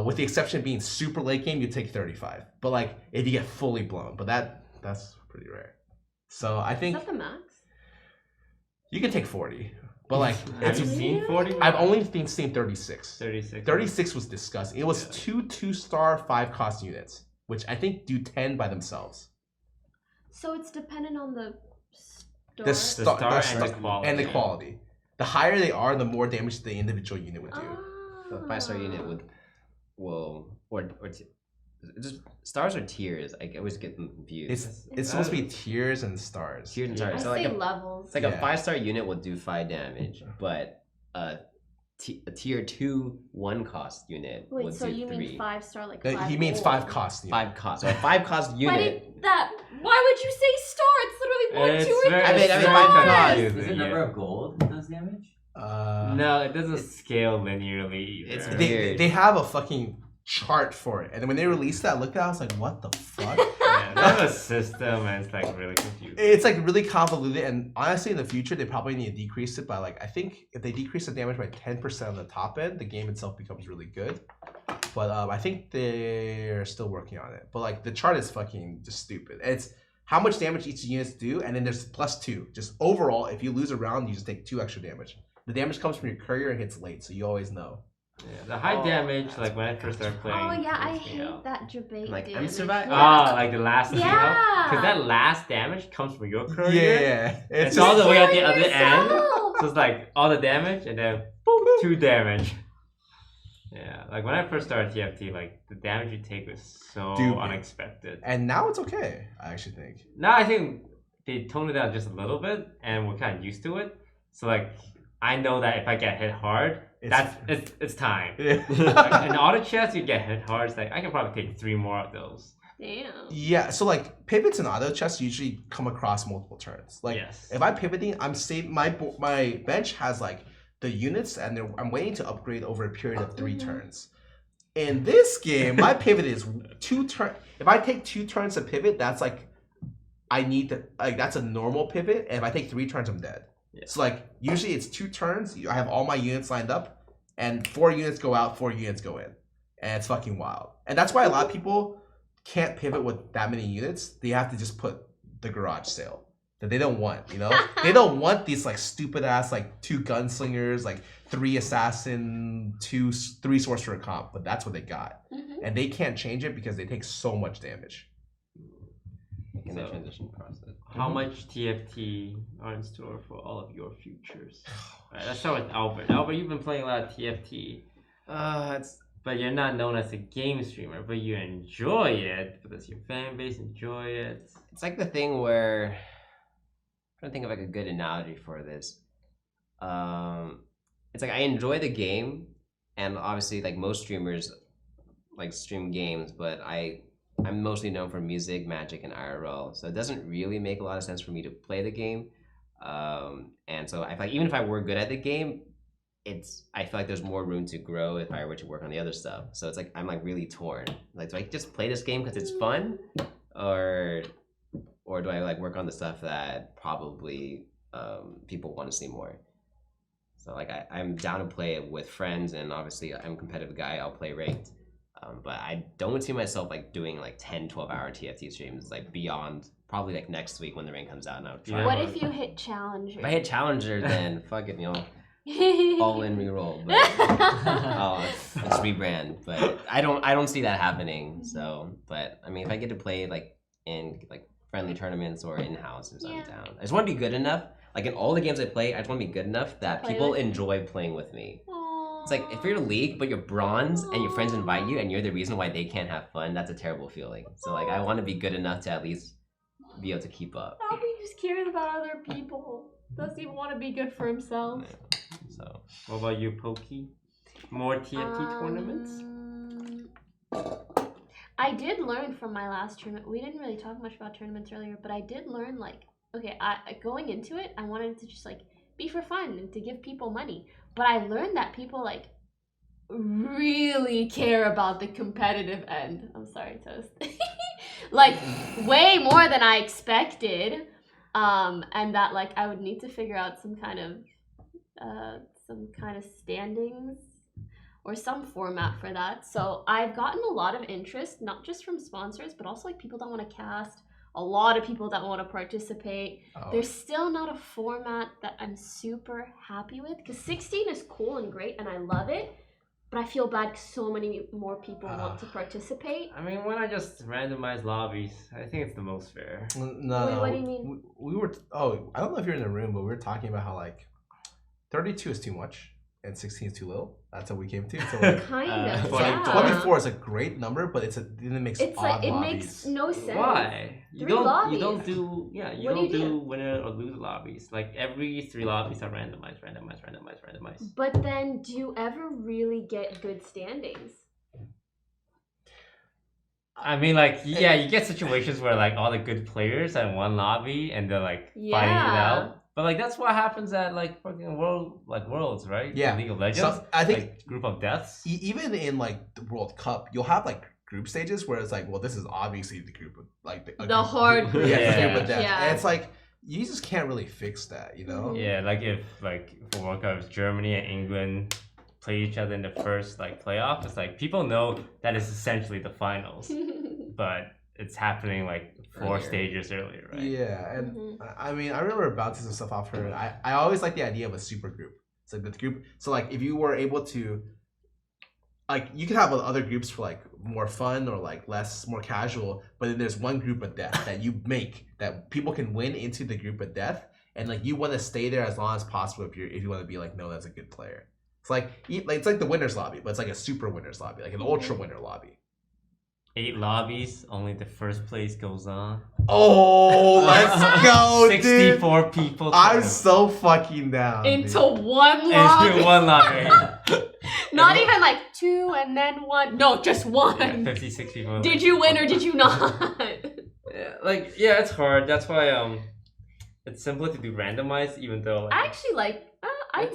With the exception of being super late game, you take 35. But like if you get fully blown, but that's pretty rare. So I think is that the max? You can take 40, but like have you seen 40? I've only seen 36. 36. 36 was disgusting. It was 2-star 5 cost units, which I think do 10 by themselves. So it's dependent on the star? The star and the quality. The quality. The higher they are, the more damage the individual unit would do. The 5-star unit just stars or tiers? I always get them confused. It's supposed to be tiers and stars. Tiers and stars. I So say like levels. it's like a 5-star unit will do 5 damage, but a tier 2 1 cost unit will Wait, so do you 3. mean 5-star like No, 5 he means gold? 5 cost unit. 5 cost. So a 5 cost unit. Why would you say star? It's literally 1, It's 2, or 3 very- I mean, it's 5 very cost. confusing, Is the number of gold that does damage? No, it doesn't scale linearly either. It's weird. They have a fucking chart for it. And then when they released that, I looked at it, I was like, what the fuck? Yeah, they have a system and it's like really confusing. It's like really convoluted, and honestly, in the future, they probably need to decrease it by like, I think if they decrease the damage by 10% on the top end, the game itself becomes really good. But I think they're still working on it. But like the chart is fucking just stupid. It's how much damage each units do, and then there's +2. Just overall, if you lose a round, you just take 2 extra damage. The damage comes from your courier and hits late, so you always know. Yeah, the high damage, like when I first started playing. Oh yeah, I freaks me hate out. that debate. Like, I'm damage. surviving. Yeah. Oh, like the last Yeah. Because that last damage comes from your courier. Yeah, It's just- all the way at the Killing other end. yourself. So it's like all the damage and then boom, 2 damage. Yeah, like when I first started TFT, like the damage you take was so Dude. unexpected. And now it's okay, I actually think. Now I think they toned it down just a little bit and we're kind of used to it. So like I know that if I get hit hard, it's time. Yeah. Like, in auto chess, you get hit hard. It's like I can probably take 3 more of those. Damn. Yeah, so like pivots in auto chess usually come across multiple turns. Like Yes. if I'm pivoting, I'm saving my bench has like the units, and I'm waiting to upgrade over a period of 3 turns. In this game, my pivot is 2 turns. If I take 2 turns to pivot, that's like I need to like that's a normal pivot. And if I take 3 turns, I'm dead. Yeah. So like usually it's 2 turns. I have all my units lined up, and 4 units go out, 4 units go in, and it's fucking wild. And that's why a lot of people can't pivot with that many units. They have to just put the garage sale that they don't want, you know? They don't want these like stupid ass like 2 gunslingers, like 3 assassin, 3 sorcerer comp, but that's what they got. Mm-hmm. And they can't change it because they take so much damage. In the So- transition process. How much TFT are in store for all of your futures? Alright, let's start with Albert. Albert, you've been playing a lot of TFT, but you're not known as a game streamer, but you enjoy it. But does your fan base enjoy it? It's like the thing where I'm trying to think of like a good analogy for this. It's like I enjoy the game, and obviously like most streamers like stream games, but I'm mostly known for music, magic, and IRL. So it doesn't really make a lot of sense for me to play the game. And so I feel like even if I were good at the game, I feel like there's more room to grow if I were to work on the other stuff. So it's like I'm like really torn. Like, do I just play this game because it's fun, or do I like work on the stuff that probably people want to see more? So like I'm down to play it with friends, and obviously I'm a competitive guy. I'll play ranked, but I don't see myself like doing like 10-12 hour TFT streams like beyond probably like next week when the rank comes out. And I'll try. Yeah. What if you hit challenger? If I hit challenger, then fuck it, you know. All in reroll, but I'll just rebrand. But I don't see that happening. So, but I mean, if I get to play like in like friendly tournaments or in houses, I'm Yeah. down. I just want to be good enough. Like in all the games I play, I just want to be good enough that Play people with you. enjoy playing with me. Aw. It's like if you're a league, but you're bronze and your friends invite you, and you're the reason why they can't have fun. That's a terrible feeling. So like I want to be good enough to at least be able to keep up. Albie just cares about other people. Doesn't even want to be good for himself. So What about you, Poki? More TFT tournaments? I did learn from my last tournament. We didn't really talk much about tournaments earlier, but I did learn like, okay, going into it, I wanted to just like be for fun and to give people money. But I learned that people like really care about the competitive end. I'm sorry, Toast. Like way more than I expected. And that like I would need to figure out some kind of standings or some format for that. So I've gotten a lot of interest, not just from sponsors, but also like people that want to cast, a lot of people that want to participate. Oh. There's still not a format that I'm super happy with, because 16 is cool and great and I love it, but I feel bad because so many more people want to participate. I mean, why not just randomize lobbies? I think it's the most fair. No, Wait, no. what do you mean? We were. Oh, I don't know if you're in the room, but we were talking about how like 32 is too much and 16 is too little. That's how we came to. So like, Kind of, so, like, yeah. 24 is a great number, but it makes It's odd like, it lobbies. makes no sense. Why? You 3 don't lobbies. do What do don't you do? do winner or loser lobbies. Like every 3 lobbies are randomized. But then, do you ever really get good standings? I mean, like, yeah, you get situations where like all the good players are in one lobby and they're like fighting it Yeah. out. But like that's what happens at like fucking worlds, right? Yeah. League of Legends. So, I think like, group of deaths. even in like the World Cup, you'll have like group stages where it's like, well, this is obviously the group of like The hard group. Yeah, the Yeah. group of death. Yeah. And it's like you just can't really fix that, you know? Yeah, like if like for World Cup, if Germany and England play each other in the first like playoff, it's like people know that is essentially the finals, but it's happening like 4 Earlier. stages earlier, right? Yeah, and Mhm. I mean, I remember bouncing some stuff off her. I always like the idea of a super group. It's like the group. So like if you were able to, like you could have other groups for like more fun or like more casual, but then there's one group of death that you make that people can win into the group of death, and like you want to stay there as long as possible if you want to be like, no, that's a good player. It's like it's like the winners lobby, but it's like a super winners lobby, like an ultra winner lobby. 8 lobbies, only the first place goes on. Oh, let's go, dude! 64 people. I'm so fucking down. Into dude. one lobby. Into one lobby. Not even like 2 and then 1. No, just 1. Yeah, 56 people. Did you win or did you not? Yeah, it's hard. That's why it's simpler to do randomized, even though like, I actually like.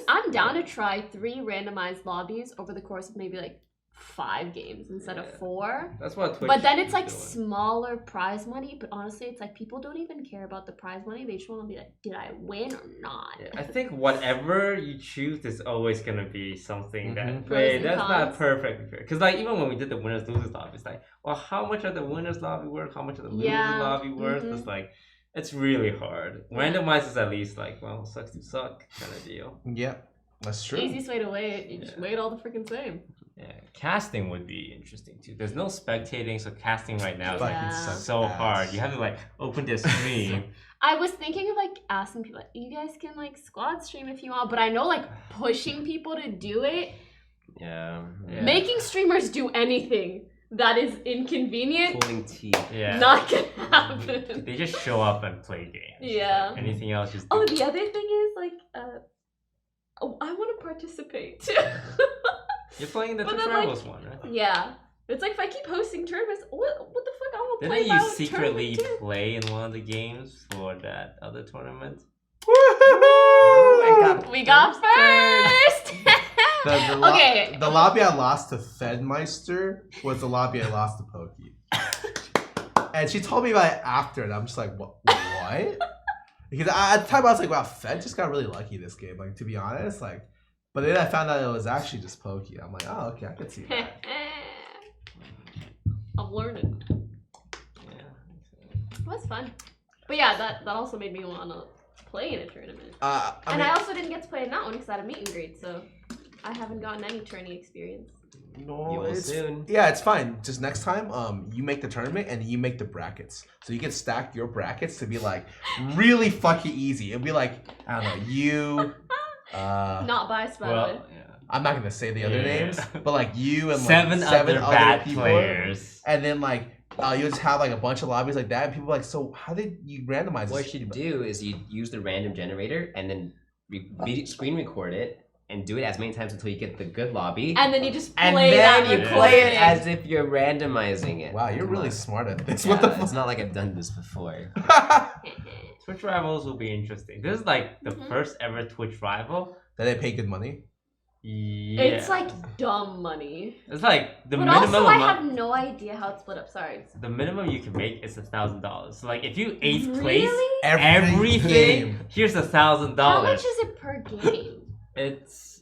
I'm down to try 3 randomized lobbies over the course of maybe like 5 games instead of 4. that's what Twitch. But then it's is like doing. smaller prize money. But honestly, it's like people don't even care about the prize money. They just want to be like, did I win or not? Yeah, I think whatever you choose is always gonna be something that Mhm. Pros wait, and that's cons. not perfectly fair. Because like even when we did the winners losers lobby, it's like, well, how much are the winners lobby worth? How much are the losers Yeah, lobby worth? mhm. It's like it's really hard. Randomized is at least like, well, sucks to suck kind of deal. Yep, that's true. Easiest way to weigh it, you just Yeah. weigh it all the freaking same. Yeah, casting would be interesting too. There's no spectating, so casting right now is Fucking like Yeah. sucks so ass. hard. You have to like open the stream. I was thinking of like asking people, like, you guys can like squad stream if you want, but I know like pushing people to do it, Yeah. Yeah. making streamers do anything that is inconvenient, Pulling teeth. Yeah, not gonna happen. they just show up and play games. Yeah. Anything else, just Oh, do. the other thing is like, I want to participate. You're playing the But Twitch then, like- Rivals one, right? Yeah. It's like if I keep hosting tournaments, what the fuck? I want to play Didn't my you own secretly tournament too. play in one of the games for that other tournament? Woohoo! We got first. Okay. The lobby I lost to Fedmeister was the lobby I lost to Pokey. And she told me about it after, and I'm just like, what? Because at the time I was like, wow, Fed just got really lucky this game. Like, to be honest, like, but then I found out it was actually just Pokey. I'm like, oh, okay, I could see that. I'm learning. Yeah. It was fun. But yeah, that also made me want to play in a tournament. I And mean, I also didn't get to play in that one because I had a meet and greet, so I haven't gotten any tourney experience. no, You will it's, soon. yeah, it's fine. Just next time, you make the tournament and you make the brackets, so you can stack your brackets to be like really fucking easy. It'll be like, I don't know, you. Not biased, by the way. Well, yeah. I'm not gonna say the other Yeah. names, but like you and like Seven other bad people, players. and then like you just have like a bunch of lobbies like that, and people are like, so how did you randomize What this? you should do is you use the random generator and then screen record it and do it as many times until you get the good lobby. And then you just And play then that you recording. play it as if you're randomizing it. Wow, you're Come really on. smart at this. Yeah, What the it's fuck? not like I've done this before. Twitch Rivals will be interesting. This is like the Mhm. first ever Twitch rival. Did they pay good money? Yeah. It's like dumb money. It's like the But minimum also, I amount. have no idea how it's split up. Sorry. The minimum you can make is $1,000. So like if you eighth Really? place everything, game. here's $1,000. How much is it per game? It's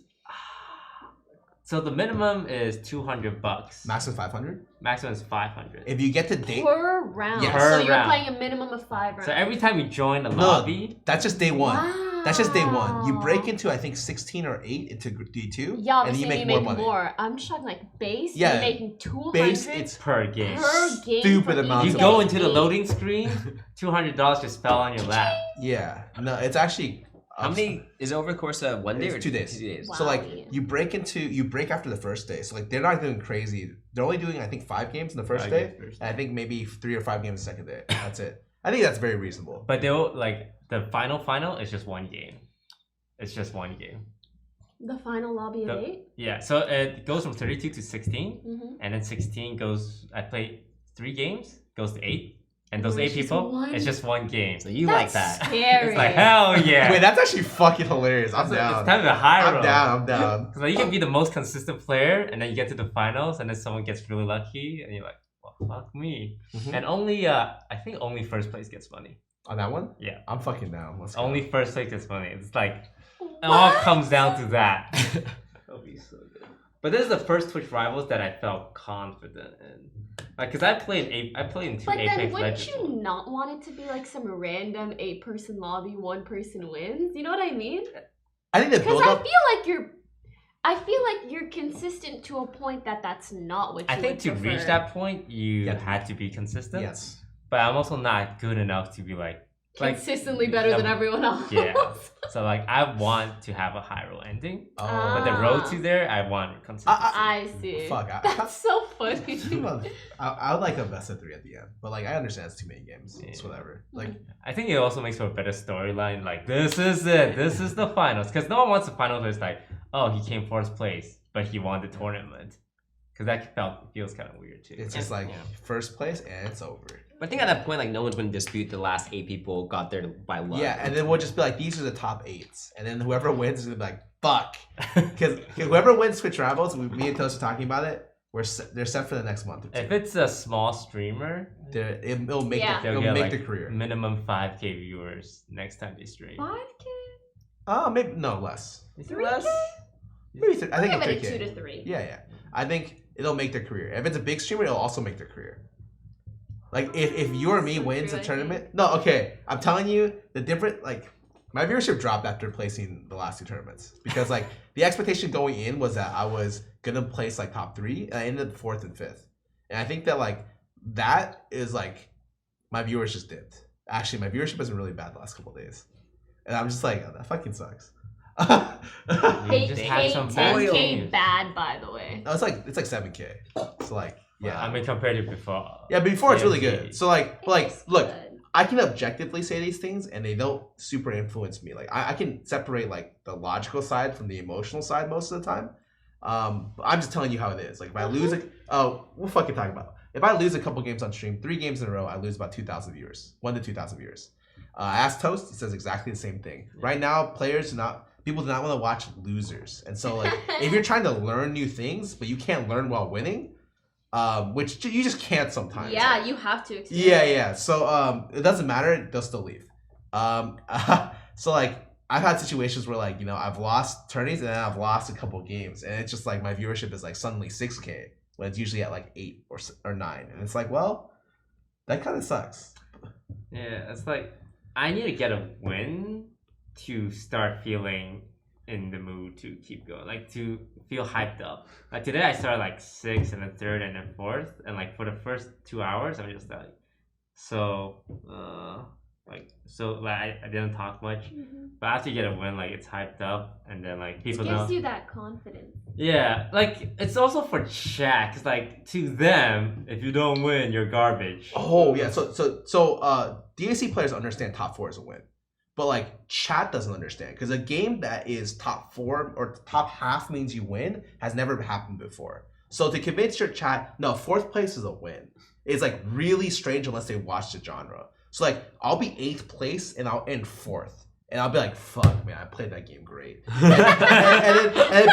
so the minimum is $200. Max is 500. Maximum is 500. If you get to date, Per round. Yes. So Per you're round. playing a minimum of 5 rounds. So every time you join a No. lobby, that's just day one. Wow. That's just day one. You break into I think 16 or 8 into D2, Yeah, and obviously you make you more make money. more. I'm just talking like base. Yeah. You're making 200 Base, it's per game. per game. stupid for amounts each You of go game. into the loading screen, $200 just fell on your lap. yeah. No, it's actually How many is it over the course of one day It's or 2 days. 2 days? Wow. So like you break after the first day. So like they're not doing crazy. They're only doing I think 5 games in the first 5 day, games first and I think maybe 3 or 5 games the second day. That's it. I think that's very reasonable. But they'll like the final is just one game. It's just one game. The final lobby of The- 8? Yeah, so it goes from 32 to 16, Mm-hmm. and then 16 goes. I play 3 games, goes to 8, and those Oh, 8 it's just people, one? it's just one game. So you That's like that? scary. It's like hell yeah. Wait, that's actually fucking hilarious. I'm It's down. time to hire. I'm down. I'm down. Because like, you can be the most consistent player, and then you get to the finals, and then someone gets really lucky, and you're like, well, fuck me. Mhm. And only, I think only first place gets money. On that one? Yeah. I'm fucking down. Let's go. Only first place gets money. It's like, it all comes down to that. That'll be so good. But this is the first Twitch Rivals that I felt confident in. Like, cause I played in 2 But then Apex wouldn't Legends. you not want it to be like some random 8-person lobby, 1 person wins? You know what I mean? I think the Because build I up. feel like you're consistent to a point that's not what you I think would to prefer. reach that point, you Yeah. had to be consistent. Yes. But I'm also not good enough to be like Consistently better than everyone else. Yeah. So like I want to have a high roll ending, Oh. but the road to there, I want consistency. I see. Fuck. That's so funny. I would like a best of 3 at the end, but like I understand it's too many games. It's Yeah. whatever. Like I think it also makes for a better storyline. Like this is it. This is the finals. Because no one wants the finals where it's like, oh, he came 4th place, but he won the tournament. Because that feels kind of weird too. it's just like first place and it's over. But I think at that point, like no one's going to dispute the last 8 people got there by luck. Yeah, and then we'll just be like, these are the top 8s, and then whoever wins is gonna be like, fuck, because whoever wins Twitch Rivals, me and Toast are talking about it. They're set for the next month or 2. If it's a small streamer, It'll make Yeah. it'll get, make like, the career. minimum 5K viewers next time they stream. 5K? Maybe no less. Is it 3K? less? Maybe I think I'll give it's it a 3K. 2 to 3. Yeah. I think it'll make their career. If it's a big streamer, it'll also make their career. Like if you or me So wins true, a I tournament, no, okay, I'm telling you the different like my viewership dropped after placing the last 2 tournaments because like the expectation going in was that I was gonna place like top 3 and I ended up 4th and 5th, and I think that like that is like my viewers just dipped. Actually, my viewership has been really bad the last couple of days, and I'm just like, oh, that fucking sucks. We just had some bad 10K games. bad, by the way. No, it's like 7K. So like yeah. I mean, compared to before. Yeah, before it's really Yeah. good. So like look, Good. I can objectively say these things and they don't super influence me. Like I can separate like the logical side from the emotional side most of the time. I'm just telling you how it is. Like if I lose we'll fucking talk about it. If I lose a couple games on stream, 3 games in a row, I lose about 2,000 viewers. 1 to 2,000 viewers. Ask Toast, he says exactly the same thing. Right now, people do not want to watch losers. And so like if you're trying to learn new things, but you can't learn while winning, which you just can't sometimes. Yeah, you have to experience. Yeah. So it doesn't matter. They'll still leave. So like I've had situations where like I've lost tourneys and then I've lost a couple games and it's just like my viewership is like suddenly 6K when it's usually at like 8 or 9 and it's like, well, that kind of sucks. Yeah, it's like I need to get a win to start feeling in the mood to keep going, like to feel hyped up. Like today I started like 6th and then 3rd and then 4th, and like for the first 2 hours I'm just like I didn't talk much, but after you get a win, like it's hyped up and then like people It know. gives you that confidence. Yeah, like it's also for chat, 'cause like to them, if you don't win, you're garbage. Oh yeah. So DAC players understand top 4 is a win. But like chat doesn't understand because a game that is top 4 or top half means you win has never happened before. So to convince your chat, no, 4th place is a win. It's like really strange unless they watch the genre. So like I'll be 8th place and I'll end 4th. And I'll be like, fuck man, I played that game great. and then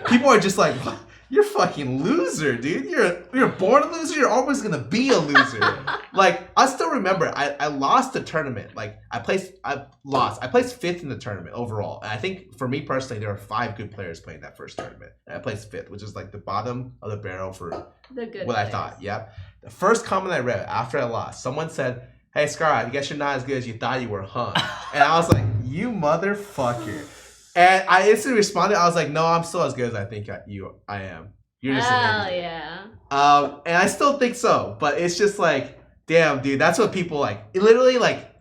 people are just like, what? You're a fucking loser, dude. You're born a loser. You're always gonna be a loser. Like I still remember, I lost the tournament. Like I placed 5th in the tournament overall. And I think for me personally, there were 5 good players playing that first tournament. And I placed 5th, which is like the bottom of the barrel for The good what I players. thought. Yep. The first comment I read after I lost, someone said, "Hey Scarra, I guess you're not as good as you thought you were, huh?" And I was like, "You motherfucker." And I instantly responded. I was like, "No, I'm still as good as I think I am. You're just an Hell idiot." yeah. And I still think so, but it's just like, damn, dude, that's what people like. It literally, like,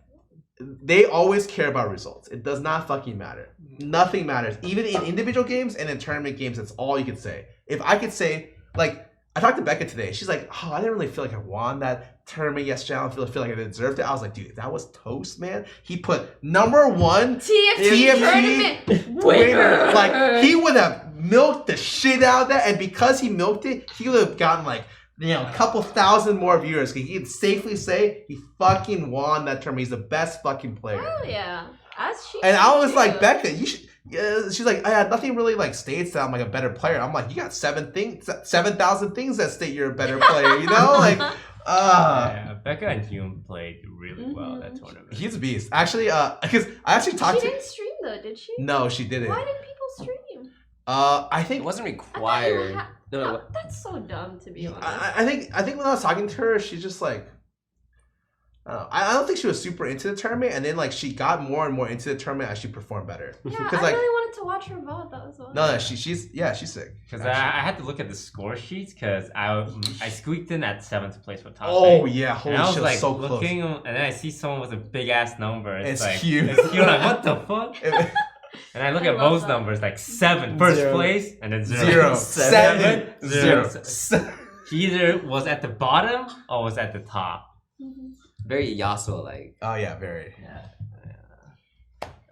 they always care about results. It does not fucking matter. Nothing matters. Even in individual games and in tournament games, that's all you can say. If I could say, like, I talked to Becca today. She's like, "Oh, I didn't really feel like I won that tournament yesterday. I don't feel like I deserved it." I was like, dude, that was toast, man. He put #1 TFT tournament winner. Like, he would have milked the shit out of that. And because he milked it, he would have gotten, like, a couple thousand more viewers. He can safely say he fucking won that tournament. He's the best fucking player. Hell yeah. As she And I was should like, too. Becca, you should. She's like, nothing really like states that I'm like a better player. I'm like, you got 7,000 things that state you're a better player. You know, like, Yeah, Becca and Hume played really well that tournament. he's a beast. Actually, because I actually talked She to. didn't stream though, did she? No, she didn't. Why did people stream? I It think wasn't I thought you required. ha- No, That's so dumb to be honest. I think when I was talking to her, she's just like, I don't think she was super into the tournament, and then like she got more and more into the tournament as she performed better. Yeah, Because I like, really wanted to watch her VOD. That was all. no, she's sick. Because I had to look at the score sheets because I squeaked in at 7th place for top Oh 8. yeah, holy And I was shit, like so looking, close. and then I see someone with a big ass number. It's like, huge. It's huge. I'm like, what the fuck? And I look I at love most that. numbers, like 7, first Zero. place, and then 0. Zero. 7, 0. Zero. He either was at the bottom or was at the top. Mhm. very Yasuo like. Oh yeah, very. Yeah.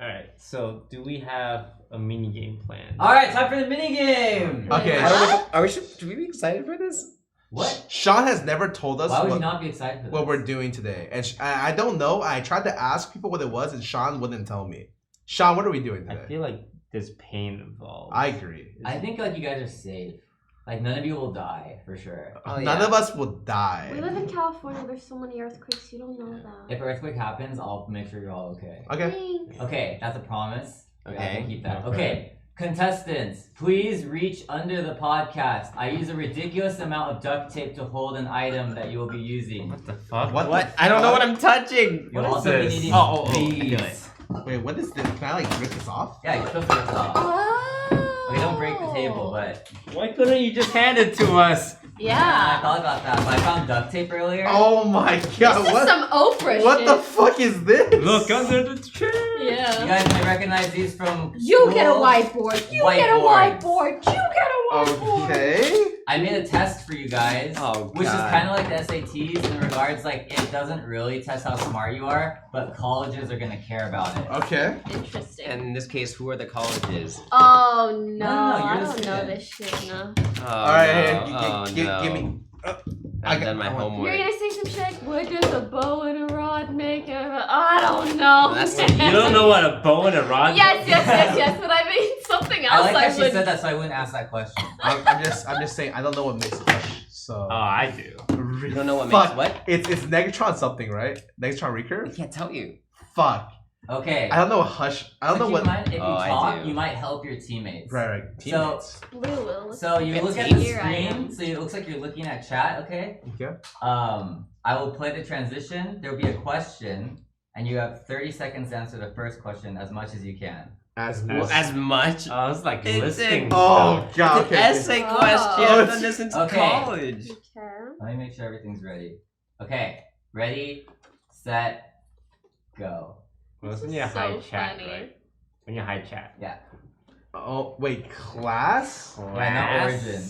Alright, so do we have a mini game plan? Alright, time for the minigame! Okay. Should we be excited for this? What? Sean has never told us Why would you what, not be excited for this? what we're doing today, and I don't know. I tried to ask people what it was, and Sean wouldn't tell me. Sean, what are we doing I today? feel like there's pain involved. I agree. I think like you guys are safe. Like none of you will die for sure. Oh, None yeah. of us will die. We live in California. There's so many earthquakes. You don't know that. If an earthquake happens, I'll make sure you're all okay. Okay. Thanks. Okay, that's a promise. You guys Okay. can keep that. Okay. Okay. Contestants, please reach under the podcast. I use a ridiculous amount of duct tape to hold an item that you will be using. What the fuck? What? What? I don't know what I'm touching. You'll What is also be this? needing Oh, I these. knew it. Wait, what is this? Can I like rip this off? Yeah, you're supposed to rip it off. Oh. Okay, don't break the table, but Why couldn't you just hand it to us? I Yeah. thought about that. But I found duct tape earlier. Oh my god! This is What? some Oprah What shit. the fuck is this? Look under the chair. You Yeah. guys may recognize these from You get a school. whiteboard. You get a Whiteboards. whiteboard. You get a whiteboard. Okay. I made a test for you guys, Oh, which is God. kind of like the SATs in regards like it doesn't really test how smart you are, but colleges are gonna care about it. Okay. Interesting. And in this case, who are the colleges? Oh no, No, I you're the don't know student. this shit, no. Oh, All right, no. here, Oh, give no. me. I've done my I want- homework. You're gonna say some shit like, what does a bow and a rod make? I don't know. That's- You don't know what a bow and a rod Yes, but I mean something I else. like that she would. said that, so I wouldn't ask that question. I'm just saying. I don't know what makes it hush. So. Oh, I do. You don't know what Fuck. makes what? It's Negatron something, right? Negatron I recurve. can't tell you. Fuck. Okay. I don't know what hush. I don't So know keep what. in mind, if you Oh, I talk, do. you might help your teammates. Right. Teammates. Blue will. So you Yeah, look at the here I am. screen, so it looks like you're looking at chat, okay? Okay. I will play the transition. There'll be a question, and you have 30 seconds to answer the first question as much as you can. As As- As much. I was like It's listing. Oh stuff. god. It's an Okay. essay Oh. question. Oh, I've done this since Okay. college. Okay. Let me make sure everything's ready. Okay, ready, set, go. Well, it's This when is you high so chat, funny. right? When you high chat. Oh wait, class. Yeah, not origin.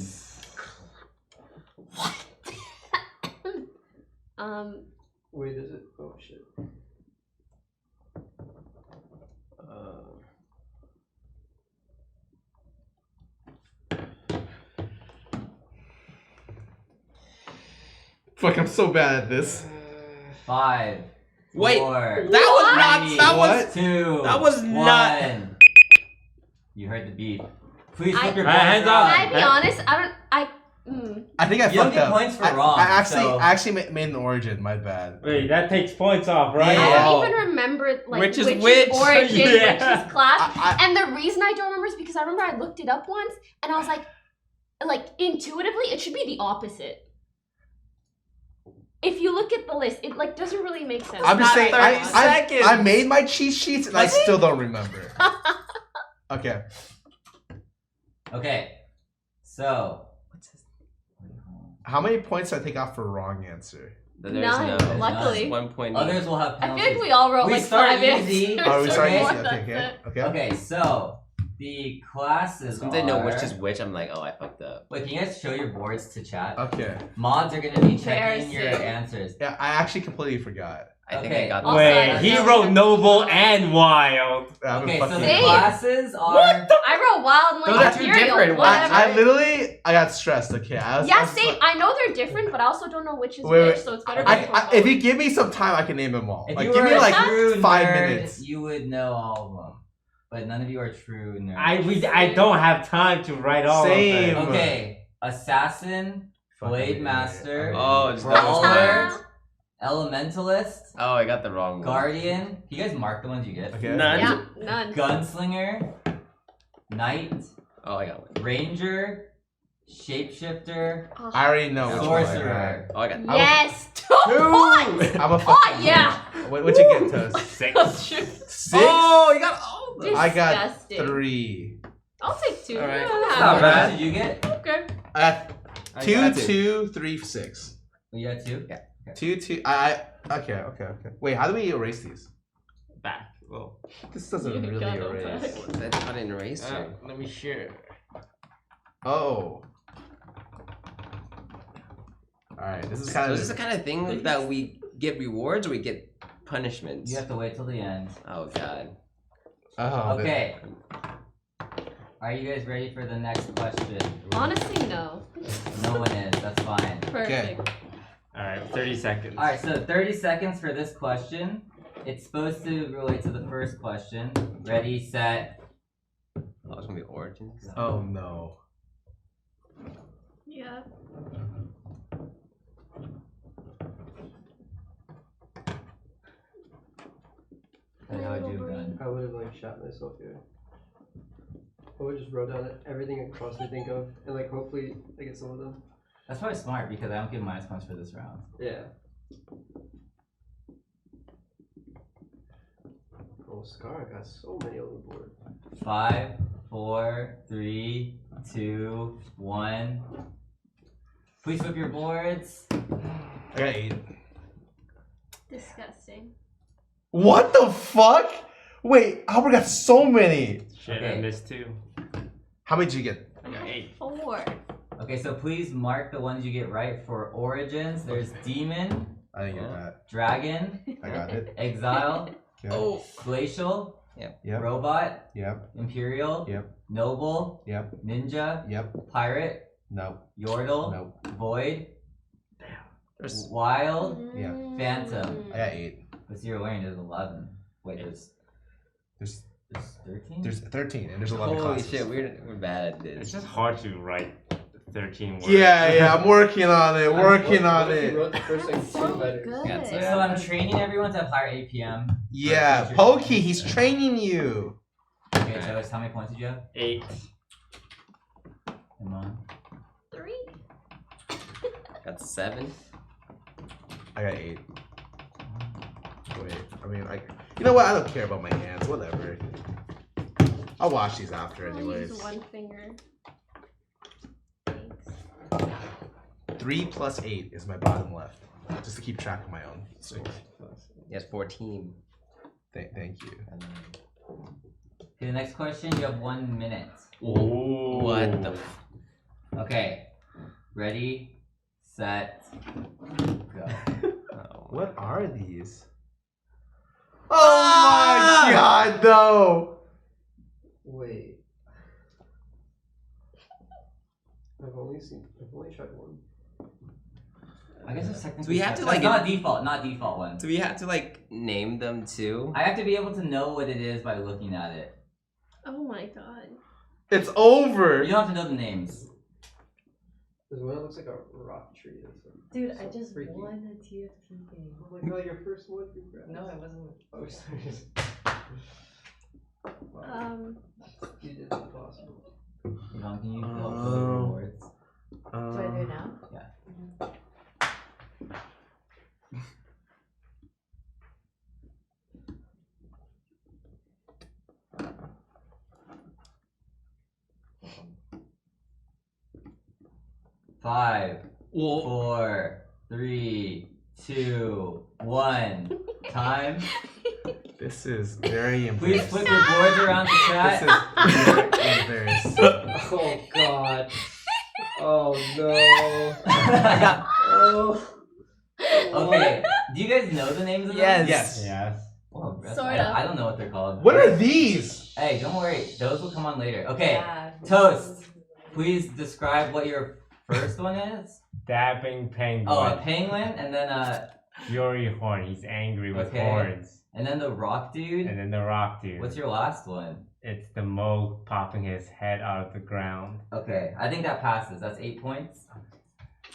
Where does it? Oh shit. Fuck, I'm so bad at this. 5, Wait, 4, that was not. Three, That was. What? 2, That was not- 1. You heard the beep. Please I- flip your Alright, board hands around. up. Can I be honest? I think I You don't fucked get up. points for I, wrong, I actually so- made an origin. My bad. Wait, that takes points off, right? Yeah. I Oh. don't even remember like Which is which which? origin, Yeah. which is class. I- And the reason I don't remember is because I remember I looked it up once and I was like intuitively it should be the opposite. If you look at the list, it like doesn't really make sense. I'm just saying. 30 seconds. I made my cheat sheets and I still don't remember. Okay. Okay, so. How many points do I take off for wrong answer? There's None, none. luckily. There's 1 point. Others will have I penalties. feel like we all wrote We like start 5 easy. answers. Oh, we start Okay. easy. That's Okay. it. Okay. Okay, so the classes Since I know which are- is which, I'm like, oh, I fucked up. Wait, can you guys show your boards to chat? Okay. Mods are gonna be checking your Embarrassing. answers. Yeah, I actually completely forgot. I think Okay. I got Also, Wait, I he don't wrote know. noble and wild. I'm Okay, so the fucking- Same. classes are. I wrote wild and Those like are two imperial. different ones. Whatever. I literally I got stressed. Okay, I was Yeah, was same. like- I know they're different, but I also don't know which is Wait, which, wait. so it's better. If you give me some time, I can name them all. If Like, you give were me a like true 5 nerd, minutes. you would know all of them. But none of you are true nerds. I don't have time to write all Same. of them. Okay, assassin, Fuck, blade yeah, master, Oh, it's brawler, Ah. elementalist, Oh, I got the wrong one. guardian. Can you guys mark the ones you get? Okay. None. Yeah, none. Gunslinger, knight, Oh, I got one. ranger, shapeshifter, Oh, I already know which one I sorcerer. Oh, I got yes, 2 got. points. I'm a Oh fucking. yeah. What you get, Toast? 6. 6. Oh, you got all of them. I got Disgusting. 3. I'll take 2. All right. Yeah, Not How bad. much did you get? Okay. I got I 2, got 2, 3, 6. You got 2? Yeah. 2, 2. Okay. Wait, how do we erase these? Back. Well, This doesn't You really got no erase. back. That's not an eraser. let me share. Oh. Alright, this is So kind is this of. the kind of thing that we get rewards or we get punishments? You have to wait till the end. Oh god. Oh, Okay. Are you guys ready for the next question? Honestly, no. No one is. That's fine. Perfect. Alright, 30 seconds. Alright, so 30 seconds for this question. It's supposed to relate to the first question. Ready, set. Oh, it's gonna be origins. Oh no. Yeah. And how would you have done? I would have like shot myself here. I would just wrote down everything I could possibly think of, and like hopefully I get some of them. That's probably smart because I don't give minus points for this round. Yeah. Oh, Scarra got so many on the board. 5, 4, 3, 2, 1. Please flip your boards. I got 8. Disgusting. What the fuck? Wait, Albert got so many. Shit, I Okay. missed 2. How many did you get? I got 8. 4. Okay, so please mark the ones you get right for origins. There's demon, I didn't get that. dragon, I got it. exile, Okay. Oh. glacial, Yep. robot, Yep. imperial, Yep. noble, Yep. ninja, Yep. pirate, Nope. yordle, Nope. void, There's wild. Yeah. Phantom. I got 8. The zero wearing is 11. Wait, there's There's 13? there's 13 and there's 11 holy classes. shit, we're bad at It's this. just hard to write 13 words. Yeah, I'm working on it. Working What on if you it. wrote the first like That's so 2 letters? good. Yeah, So, so I'm training everyone to have higher APM. Yeah, future Pokey, games. he's training you. Okay, so how many points did you have? 8. Come on. 3. Got 7. I got 8. Wait, I mean, you know what? I don't care about my hands. Whatever. I'll wash these after, I'll anyways. use 1 finger. Thanks. 3 plus 8 is my bottom left, just to keep track of my own. Yes, 14. Thank you. Okay, the next question, you have 1 minute. Ooh. What the Okay. Ready, set, go. Oh. What are these? Oh my god, no! Wait. I've only tried one. I guess it's technically. Do we have to, that's like, not default, not default one. Do we have to like name them too? I have to be able to know what it is by looking at it. Oh my god. It's over! You don't have to know the names. There's one that looks like a rock tree. That's like, Dude, I so just freaky. won a TFT game. Oh my god, your first one, congrats. No, I wasn't. Oh, sorry. Wow, you did the impossible. Yvonne, can you help fill the rewards? Do I do it now? Yeah. Five, 4, 3, 2, 1. Time. This is very Please embarrassing. flip your boards around to This chat. is very embarrassing. Oh god. Oh no. Oh. Okay, Do you guys know the names of them? Yes. Yes. Oh, that's- Sort of. I don't know what they're called. What are these? Hey, don't worry. Those will come on later. Okay. Yeah. Toast. Please describe what your first one is. Dabbing penguin. Oh, a penguin, and then Fury horn. He's angry with Okay. horns. and then the rock dude. And then the rock dude. What's your last one? It's the mole popping his head out of the ground. Okay, I think that passes. That's 8 points.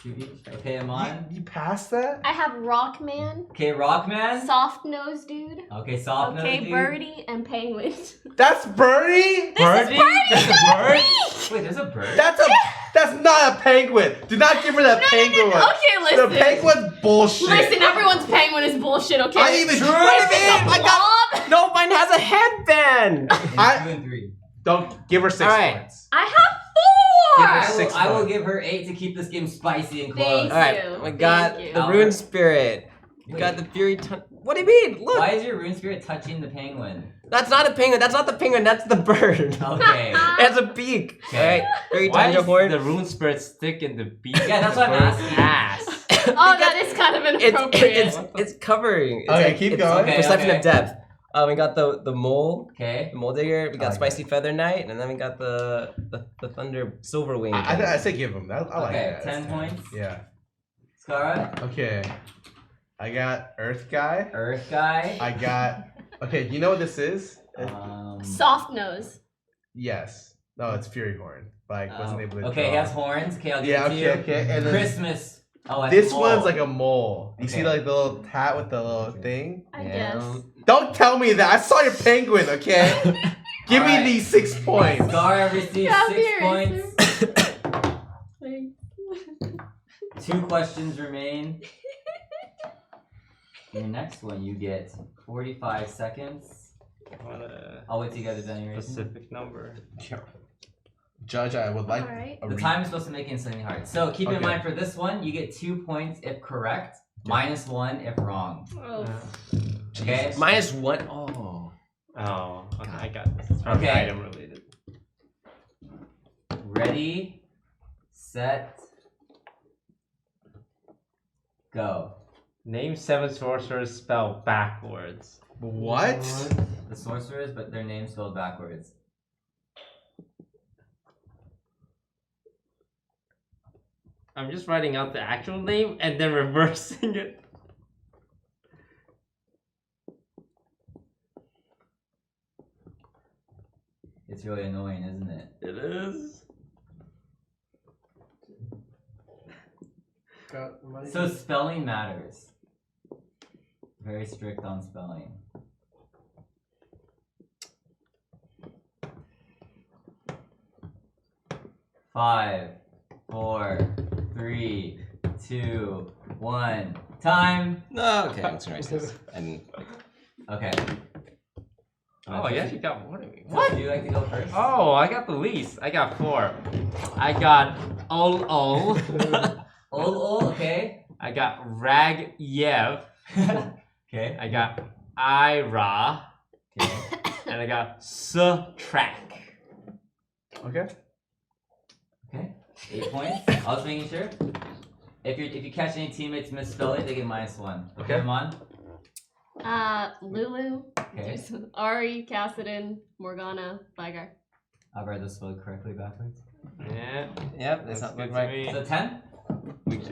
2 each. Okay, Amon. You passed that? I have Rockman, Okay, Rockman. Soft Nose Dude, Okay, soft nose okay, dude. Birdie, and Penguin. That's Birdie? Birdie? There's a bird? Wait, there's a bird. That's not a penguin. Do not give her that penguin one. Okay, The listen. penguin's bullshit. Listen, everyone's penguin is bullshit, okay? I even I got. No, mine has a headband. I- 2 and 3. Don't give her 6 Alright. points. I have 4! Give her I will, 6 I will points. give her 8 to keep this game spicy and close. Thank All right, you. we got Thank you. the Rune Spirit. We got the Fury. What do you mean? Look, Why is your rune spirit touching the penguin? that's not a penguin. That's not the penguin. That's the bird. Okay. It has a beak. Okay. All right, Fury Why Tundra is Horn. the rune spirit stick in the beak? Yeah, that's what I'm Bird's asking. ass. Oh, that is kind of inappropriate. It's covering. It's Okay, keep it's going. Okay, Perception okay. of depth. We got the mole, Okay. the mole digger. We got like Spicy Feather Knight, and then we got the Thunder Silver Wing. I say give him. I like Okay, that. 10 points. Yeah. Scarra. Okay. I got Earth Guy. Earth guy. I got. Okay, you know what this is? Soft Nose. Yes. No, it's Fury Horn. But I wasn't able to. Okay, draw. he has horns. Okay, I'll give Yeah. it to you. Okay. Okay. And then Christmas. Oh, that's this mole. one's like a mole. You see, Okay. like the little hat with the little thing. I Yeah. guess. Don't tell me that. I saw your penguin. Okay. Give me Alright. these 6 points. Scarra receives Yeah, 6 seriously. points. 2 questions remain. Your next one, you get 45 seconds. What a I'll wait till you guys are done your race. specific number. Judge, I would like Alright. a The re- time is supposed to make it something hard. So keep in Okay. mind for this one, you get 2 points if correct, -1 if wrong. Oh. Okay? -1. Oh. Oh, okay, I got this. It's probably Okay. item related. Ready, set, go. Name 7 sorcerers spelled backwards. What? The sorcerers, but their names spelled backwards. I'm just writing out the actual name and then reversing it. It's really annoying, isn't it? It is. Got money. So spelling matters. Very strict on spelling. Five, 4, 3, 2, 1. Time. No. Okay, I'm sorry. And Okay. Oh, you actually got more than me. What? Would you like to go first? Oh, I got the least. I got 4. I got Ol. Old, okay. I got Rag Yev. Okay. I got Ira. Okay. And I got Track. Okay. Okay. 8 points. I was making sure. If you catch any teammates misspell it, they get -1. Okay, Okay. come on. Lulu, Okay. Ari, Cassidon, Morgana, Vigar. I've read this spelled correctly backwards. Yeah. yep, that's not good look to right. me. So 10?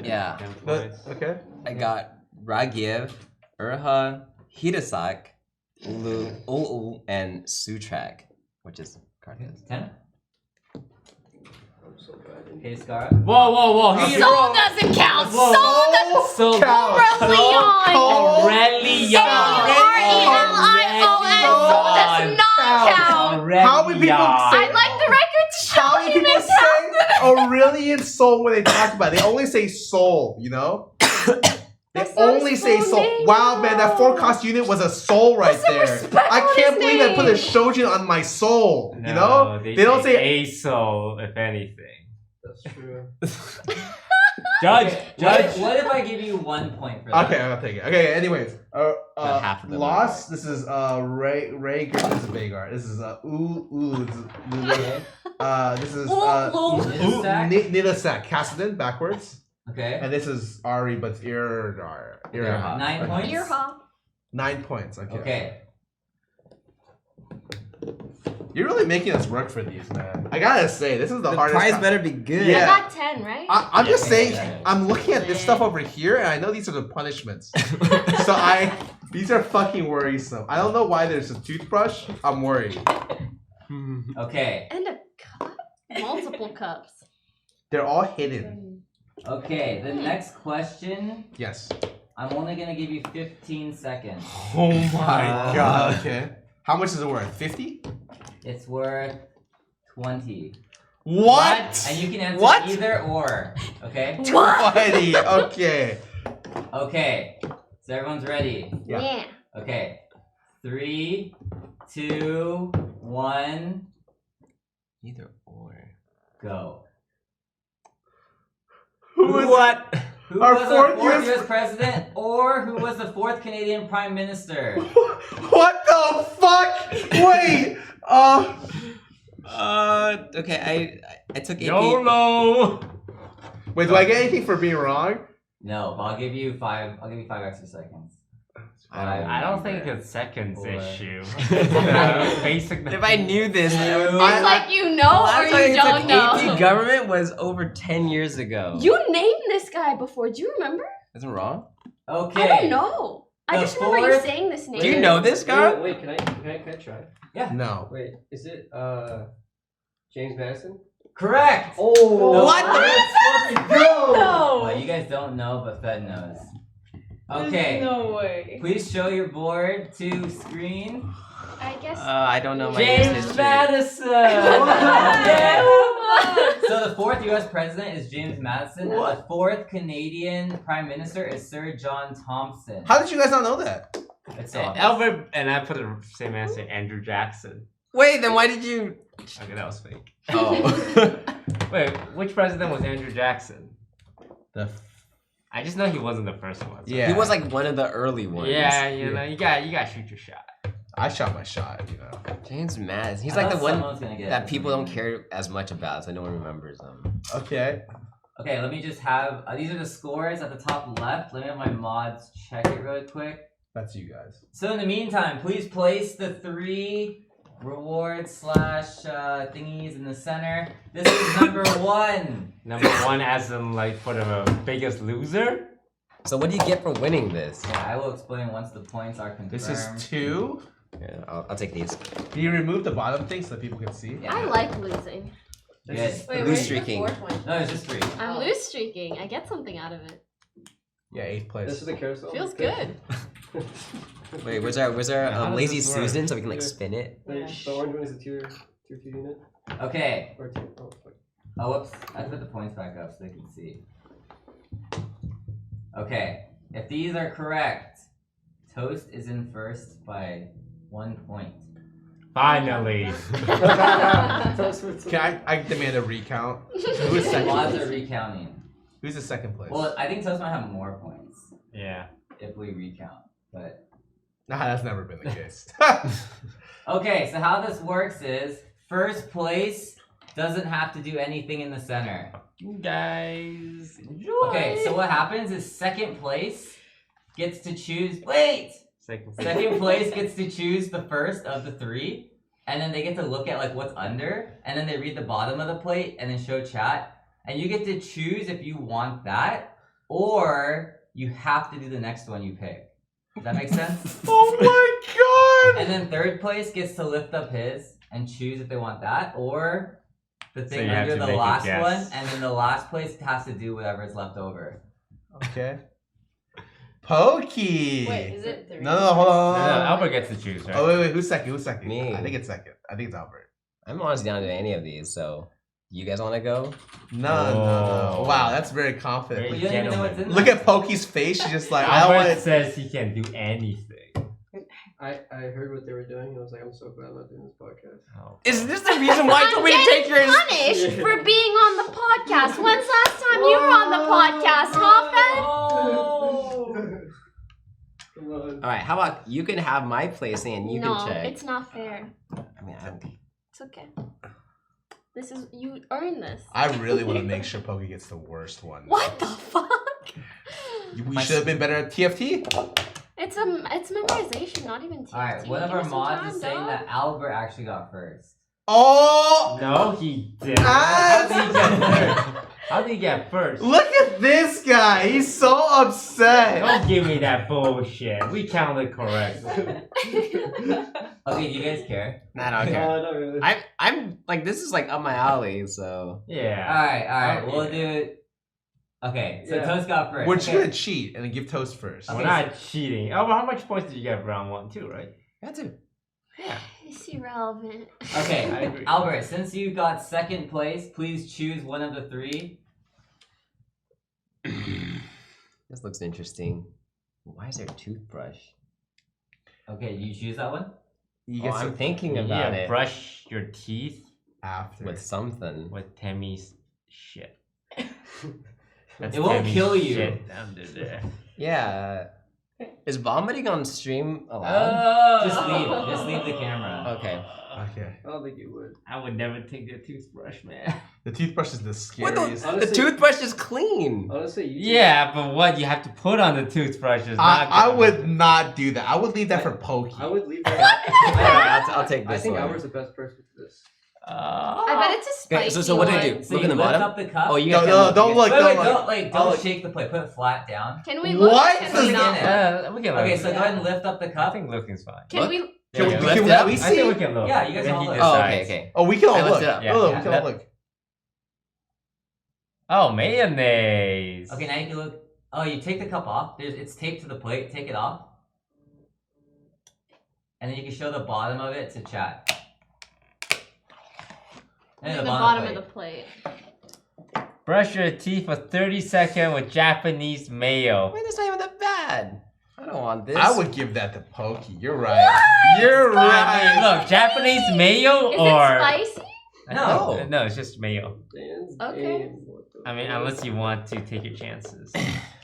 Yeah. 10 But, points. okay. I got Ragiev, Urha, Hidasak, Ulu, and Sutrak, which is Carthage. 10? I'm so bad. Okay, Scarra. Whoa. He Soul doesn't count! Whoa. Soul doesn't So Aurelion! Aurelion. Aurelion! Soul does not count! How many people say- I'd like the record to show How many he people missed out. say Aurelian soul when they talk about it? They only say soul, you know? They That's not only his say full soul. name, Wow, man, that though. 4-cost unit was a soul right Put some there. respect I on can't his believe I put a name. Shojin on my soul, you know? They don't say a soul, if anything. That's true. Judge. What if I give you 1 point for that? Okay, I'll take it. Okay, anyways. half of them Lost, this is Ray Griffiths Vagar. This is Okay. this is Ooh. Nidasak? Nidasak. Cassidon backwards. Okay. And this is Ari, but it's Ear. 9 points. Ear hop. 9 points. Okay. Okay. You're really making us work for these, man. I gotta say, this is the The hardest. prize better be good. Yeah. I got 10, right? I'm just saying, Yeah. I'm looking at this stuff over here, and I know these are the punishments. These are fucking worrisome. I don't know why there's a toothbrush. I'm worried. Okay. And a cup? Multiple cups. They're all hidden. Okay. The next question. Yes. I'm only gonna give you 15 seconds. Oh my god. Okay. How much is it worth? 50? It's worth 20. What? And you can answer What? either or. Okay. 20. Okay. Okay. So everyone's ready. Yeah. Okay. 3, 2, 1, Either or. go. Who is What? Who Our was fourth our fourth US US president, or who was the fourth Canadian Prime Minister? What the fuck? Wait. Okay, I took AP. YOLO! Wait, do I get anything for being wrong? No, but I'll give you 5 extra seconds. I don't think it's seconds Or- issue. Basic. If I knew this, It's like you know or you don't know. AP government was over 10 years ago. You named this guy before. Do you remember? Isn't it wrong? Okay. I don't know. I The just remember you fourth- saying this name. Do you know this guy? Wait, can I try? No. Wait, is it James Madison? Correct. Oh, What the- Well, No. you guys don't know, but Fed knows. Okay. No way. Please show your board to screen. I guess. I don't know my James history. Madison. Yeah. So the fourth U.S. president is James Madison, and the fourth Canadian Prime Minister is Sir John Thompson. How did you guys not know that? It's so obvious. Albert and I put the same answer. Andrew Jackson. Wait, then why did you? Okay, that was fake. Oh. Wait, which president was Andrew Jackson? The I just know he wasn't the first one. so- Yeah. He was like one of the early ones. Yeah, you know, you got shoot your shot. I shot my shot, you know. James Madison. He's I like the thought one someone's gonna get that it. people don't care as much about, so no one remembers them. Okay. Okay, let me just have these are the scores at the top left. Let me have my mods check it really quick. That's you guys. So in the meantime, please place the 3 rewards / thingies in the center. This is number 1. Number one as in like for the biggest loser. So what do you get for winning this? Yeah, I will explain once the points are confirmed. This is 2. Yeah, I'll take these. Can you remove the bottom thing so that people can see? Yeah. I like losing. Good. Wait, Loose where's the streaking. fourth one? No, it's just 3. I'm loose streaking. I get something out of it. Yeah, 8th place. this is a carousel. Feels good. Wait, where's our how does lazy this work? Susan so we can like spin it? The orange one is a tier 2 unit. Okay. Or tier. Oh, fuck. Oh, whoops. I put the points back up so they can see. Okay. If these are correct, Toast is in first by 1 point. Finally. Can I demand a recount? Who's The second? mods are recounting. Who's the second place? Well, I think Toast might have more points Yeah. if we recount. But Nah, that's never been the case. okay, so how this works is first place doesn't have to do anything in the center. You guys enjoy. Okay, so what happens is second place gets to choose. Wait! Second Place gets to choose the first of the 3, and then they get to look at like what's under, and then they read the bottom of the plate and then show chat, and you get to choose if you want that, or you have to do the next one you pick. Does that make sense? Oh my god! And then third place gets to lift up his and choose if they want that, or the thing you have under to the make a last guess. one, and then the last place has to do whatever is left over. Okay. Pokey! Wait, is it 3? No, hold on. No, Albert gets to choose, right? Oh, wait, who's second? Who's second? Me. I think it's second. I think it's Albert. I'm honestly down to any of these, so you guys want to go? No. Oh. Wow, that's very But confident. you don't even know what's in Look there. at Pokey's face. She's just like, I don't Albert want to. says he can do anything. I heard what they were doing and I was like, I'm so glad I'm not doing this podcast. Oh. Is this the reason why you told me to take yours? Punished for being on the podcast. When's last time you were on the podcast, huh, Fed? Oh. Come on. All right, how about you can have my placing and you no, can check. it's not fair. I mean, It's okay. This is you earn this. I really want to make sure Poki gets the worst one. What the fuck? We should have been better at TFT. It's memorization, not even TFT. Alright, one of Give our us some mods time, is saying dog. that Albert actually got first. Oh! No, he didn't. Ah! How did he get first? How did he get first? Look at this guy. He's so upset. Don't give me that bullshit. We counted correctly. Okay, do you guys care? Nah, I don't care. No, not really. I'm like this is like up my alley, so Yeah. Alright, Oh, we'll yeah. do it. Okay, so Yeah. Toast got first. We're just Okay. gonna cheat and then give Toast first. Okay. We're not cheating. Oh, but how much points did you get for round 1, 2, right? got to. Yeah. It's irrelevant. Okay, I agree. Albert, since you got second place, please choose one of the 3. This looks interesting. Why is there a toothbrush? Okay, you choose that one? You Oh, get I'm some thinking You about gotta it brush your teeth after. with something. with Tammy's shit. That's It won't Tammy's kill you. Shit under there. Yeah. Is vomiting on stream allowed? Just leave the camera. Okay. Okay. I don't think you would. I would never take the toothbrush, man. The toothbrush is the What scariest. the Honestly- toothbrush is clean. Honestly, you Yeah, but what you have to put on the toothbrush is not I good. would not do that. I would leave that for Pokey. I would leave that. Alright, I'll take I this think one. Albert's the best person for this. I bet it's a spicy Okay, so what do I do? one. So Look you in the lift bottom? up the cup. Oh, you No, guys no, can't don't look. Wait, Don't don't look. don't look. shake the plate. Put it flat down. Can we look? What? Can This we is- not? We can look. Okay, so go ahead and lift up the I cup. think looking's fine. Can Look. we? Can we, Yeah, can lift we it at up? least I think we see? can look. Yeah, you guys Then all he look. Oh, okay, decides. okay. Oh, we can all I look. lifted up. Yeah, Oh, yeah. we can all look. Oh, mayonnaise. Okay, now you can look. Oh, you take the cup off. It's taped to the plate. Take it off. And then you can show the bottom of it to chat. And The bottom of the plate. Brush your teeth for 30 seconds with Japanese mayo. Wait, that's not even that bad. I don't want this. I would give that to Pokey. You're right. You're I right. mean, look, Japanese mayo Is or it spicy? No. no, it's just mayo. Dan's Okay. game. What the I mean, fuck? unless you want to take your chances.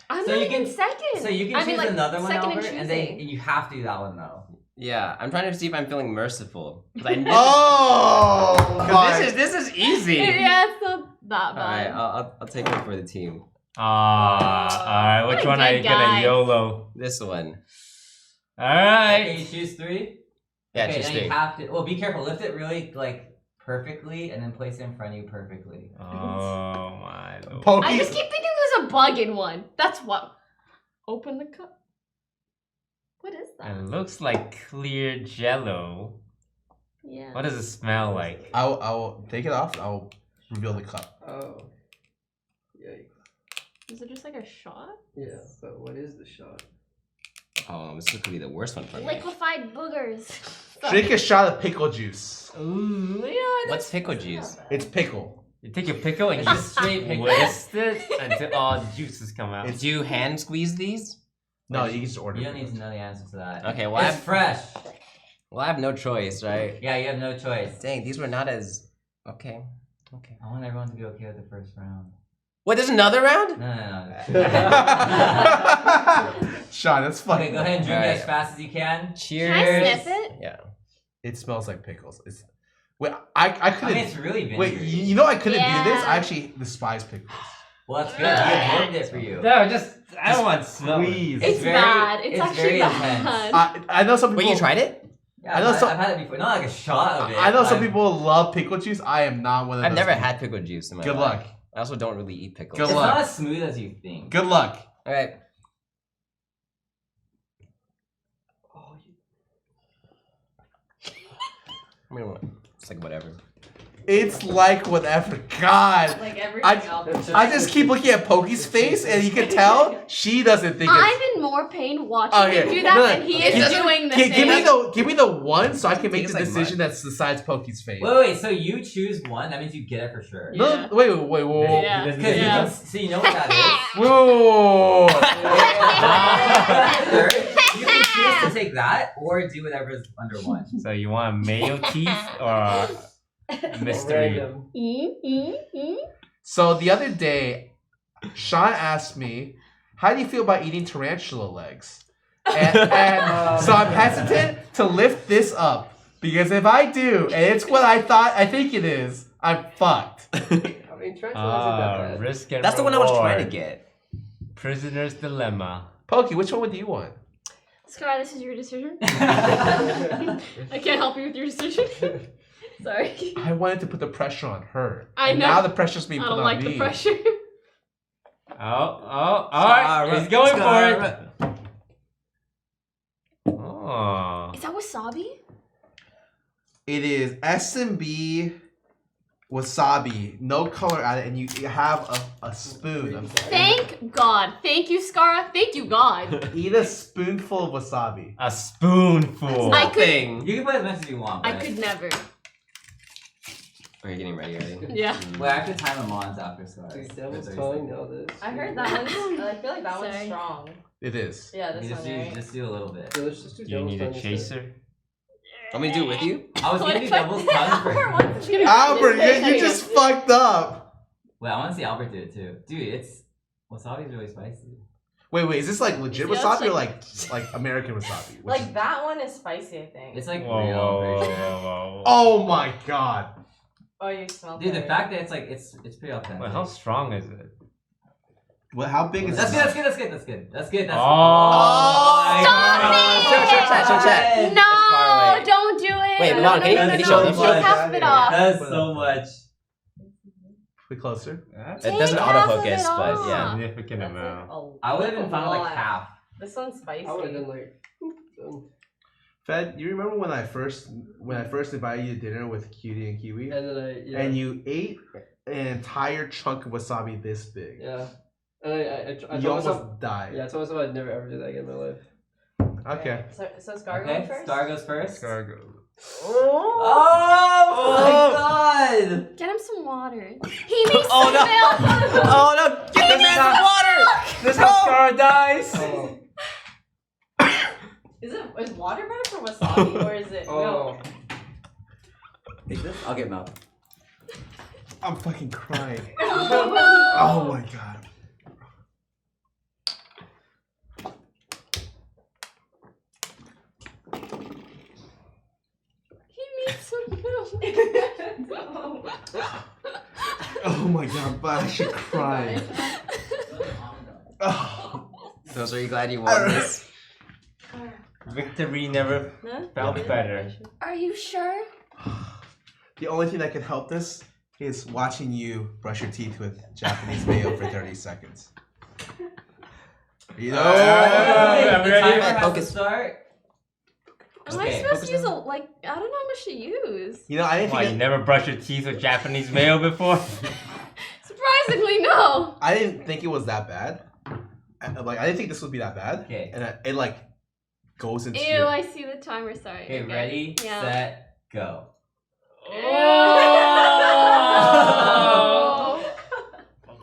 I'm So not you even can- second. So you can I choose mean, like, another one, second in Albert, and choosing. you have to do that one though. Yeah, I'm trying to see if I'm feeling merciful. 'Cause I knew- Oh, 'cause my. this is easy. Yeah, it's not that All right, bad. I'll take one for the team. Alright, which What a one are good you gonna guy. YOLO? This one. Okay, Alright. you choose 3. Yeah, Okay, choose now you 3. have to. Well, be careful. Lift it really perfectly, and then place it in front of you perfectly. Oh my lord. I Pokey. just keep thinking there's a bug in one. That's what. Open the cup. What is that? It looks like clear jello. Yeah. What does it smell like? I'll take it off. I'll reveal the cup. Oh. Yikes. Is it just like a shot? Yeah, but what is the shot? Oh, this could be the worst one for me. Liquefied boogers. Drink a shot of pickle juice. Ooh, What's pickle juice? It's pickle. You take a pickle and It's you just straight pickle. twist it until all the juices come out. Do you hand squeeze these? No, you can just order. You don't it. need to know the answer to that. Okay, well, It's fresh. I have no choice, right? Yeah, you have no choice. Dang, these were not as okay. Okay. I want everyone to be okay with the first round. Wait, there's another round? No. Sean, that's funny. Okay, go ahead and drink Alright. as fast as you can. Cheers. Can I sniff it? Yeah. It smells like pickles. It's. Wait, I I couldn't. mean, it's really vinegary. Wait, you know I couldn't do this. Yeah. I actually despise pickles. Well, that's good. He absorbed it for you. No, I don't want smell. Please. It's very- bad. It's it's actually very bad. intense. I know some people. Wait, you tried it? Yeah, I know I've some- had it before. Not like a shot of it. I know some I've- people love pickle juice. I am not one of I've those never people. had pickle juice in my Good life. luck. I also don't really eat pickles. Good It's luck. not as smooth as you think. Good luck. All right. I mean, it's like whatever. It's like whatever. God. Like everything I- else. I just keep looking at Pokey's face, and you can tell she doesn't think it's. I'm in more pain watching Oh, him yeah. do that No, than he it is doesn't- doing the Give me the one so I can make It's the like decision mine. that's besides Pokey's face. Wait. So you choose one. That means you get it for sure. No, Yeah. wait. Yeah. Because you Yeah. can, so you know what that is. Whoa. You can choose to take that or do whatever is under one. So you want mayo teeth or mystery? Random. So the other day, Sean asked me, "How do you feel about eating tarantula legs?" And so I'm hesitant to lift this up because if I do, and it's what I think it is, I'm fucked. I mean, Tarantula isn't that bad. Risk and That's the one I was trying to reward. get. Prisoner's Dilemma. Pokey, which one do you want? Scar, this is your decision. I can't help you with your decision. Sorry. I wanted to put the pressure on her. I And know. Now the pressure's being I put don't on like me. the pressure. Alright, he's going for it. Oh. Is that wasabi? It is S&B wasabi, no color added, and you have a spoon. Thank God. Thank you, Scarra. Thank you, God. Eat a spoonful of wasabi. A spoonful. I could- Thing. You can put as much as you want. I but- could never. Are you getting ready already? Yeah. Wait, I have to time them on after Scar. Dude, Devil's Tongue, now this. I heard that one's. I feel like that one's Sorry. strong. It is. Yeah, You this just one, right? just do a little bit. So let's just do Do you Devil's need a Tongue instead. chaser? Want me to do it with you? I was What gonna do if I Devil's did? Tongue for. Albert, Albert, you just fucked up. Wait, I want to see Albert do it too. Dude, it's wasabi's really spicy. Wait, is this like legit Yeah, it's wasabi or like- like American wasabi? Which Like is- that one is spicy, I think. It's like Whoa, real. whoa, I'm whoa, pretty sure. whoa. Oh my god. Oh, you smell Dude, the it. fact that it's like it's pretty authentic. Wait, how strong is it? What? How big is That's this? good. That's good. That's good. That's good. That's good. That's Oh, Stop it! Show chat. No, far away. don't do it. Wait, no, Milan, no, can you- no, can you no, show no. them? Take half of it off. That's so much. Be closer. That's It doesn't Take half of autofocus, it but off. yeah. significant That's like amount. I would have been fine with like lot. half. This one's spicy. I would have done like. done. Fed, you remember when I first invited you to dinner with Cutie and Kiwi, And then yeah. and you ate an entire chunk of wasabi this big? Yeah. And I You told myself. almost died. Yeah, I told myself I'd never ever do that again in my life. Okay. So Scar Okay, going first? Scar goes first. Cargo. Oh my god! Get him some water. He needs Oh, some no. milk. Oh no! Get the man some water! This is how Scar dies. Oh. Is water better for wasabi or is it milk? Oh. Take this. I'll get milk. I'm fucking crying. Oh my god. He needs some milk. Oh my god, but I should cry. Oh. So are you glad you won this? Victory never Huh? felt better. Are you sure? The only thing that can help this is watching you brush your teeth with Japanese mayo for 30 seconds. You know? I'm The ready. timer has to Focus. start. Am Okay, I supposed focus to use a down. like? I don't know how much to use. You know, I didn't Why, you think never brushed your teeth with Japanese mayo before? Surprisingly, no. I didn't think it was that bad. I didn't think this would be that bad. Okay. And it like goes into. Ew, I see the timer starting. Okay, again. ready, Yeah. set, go. Oh.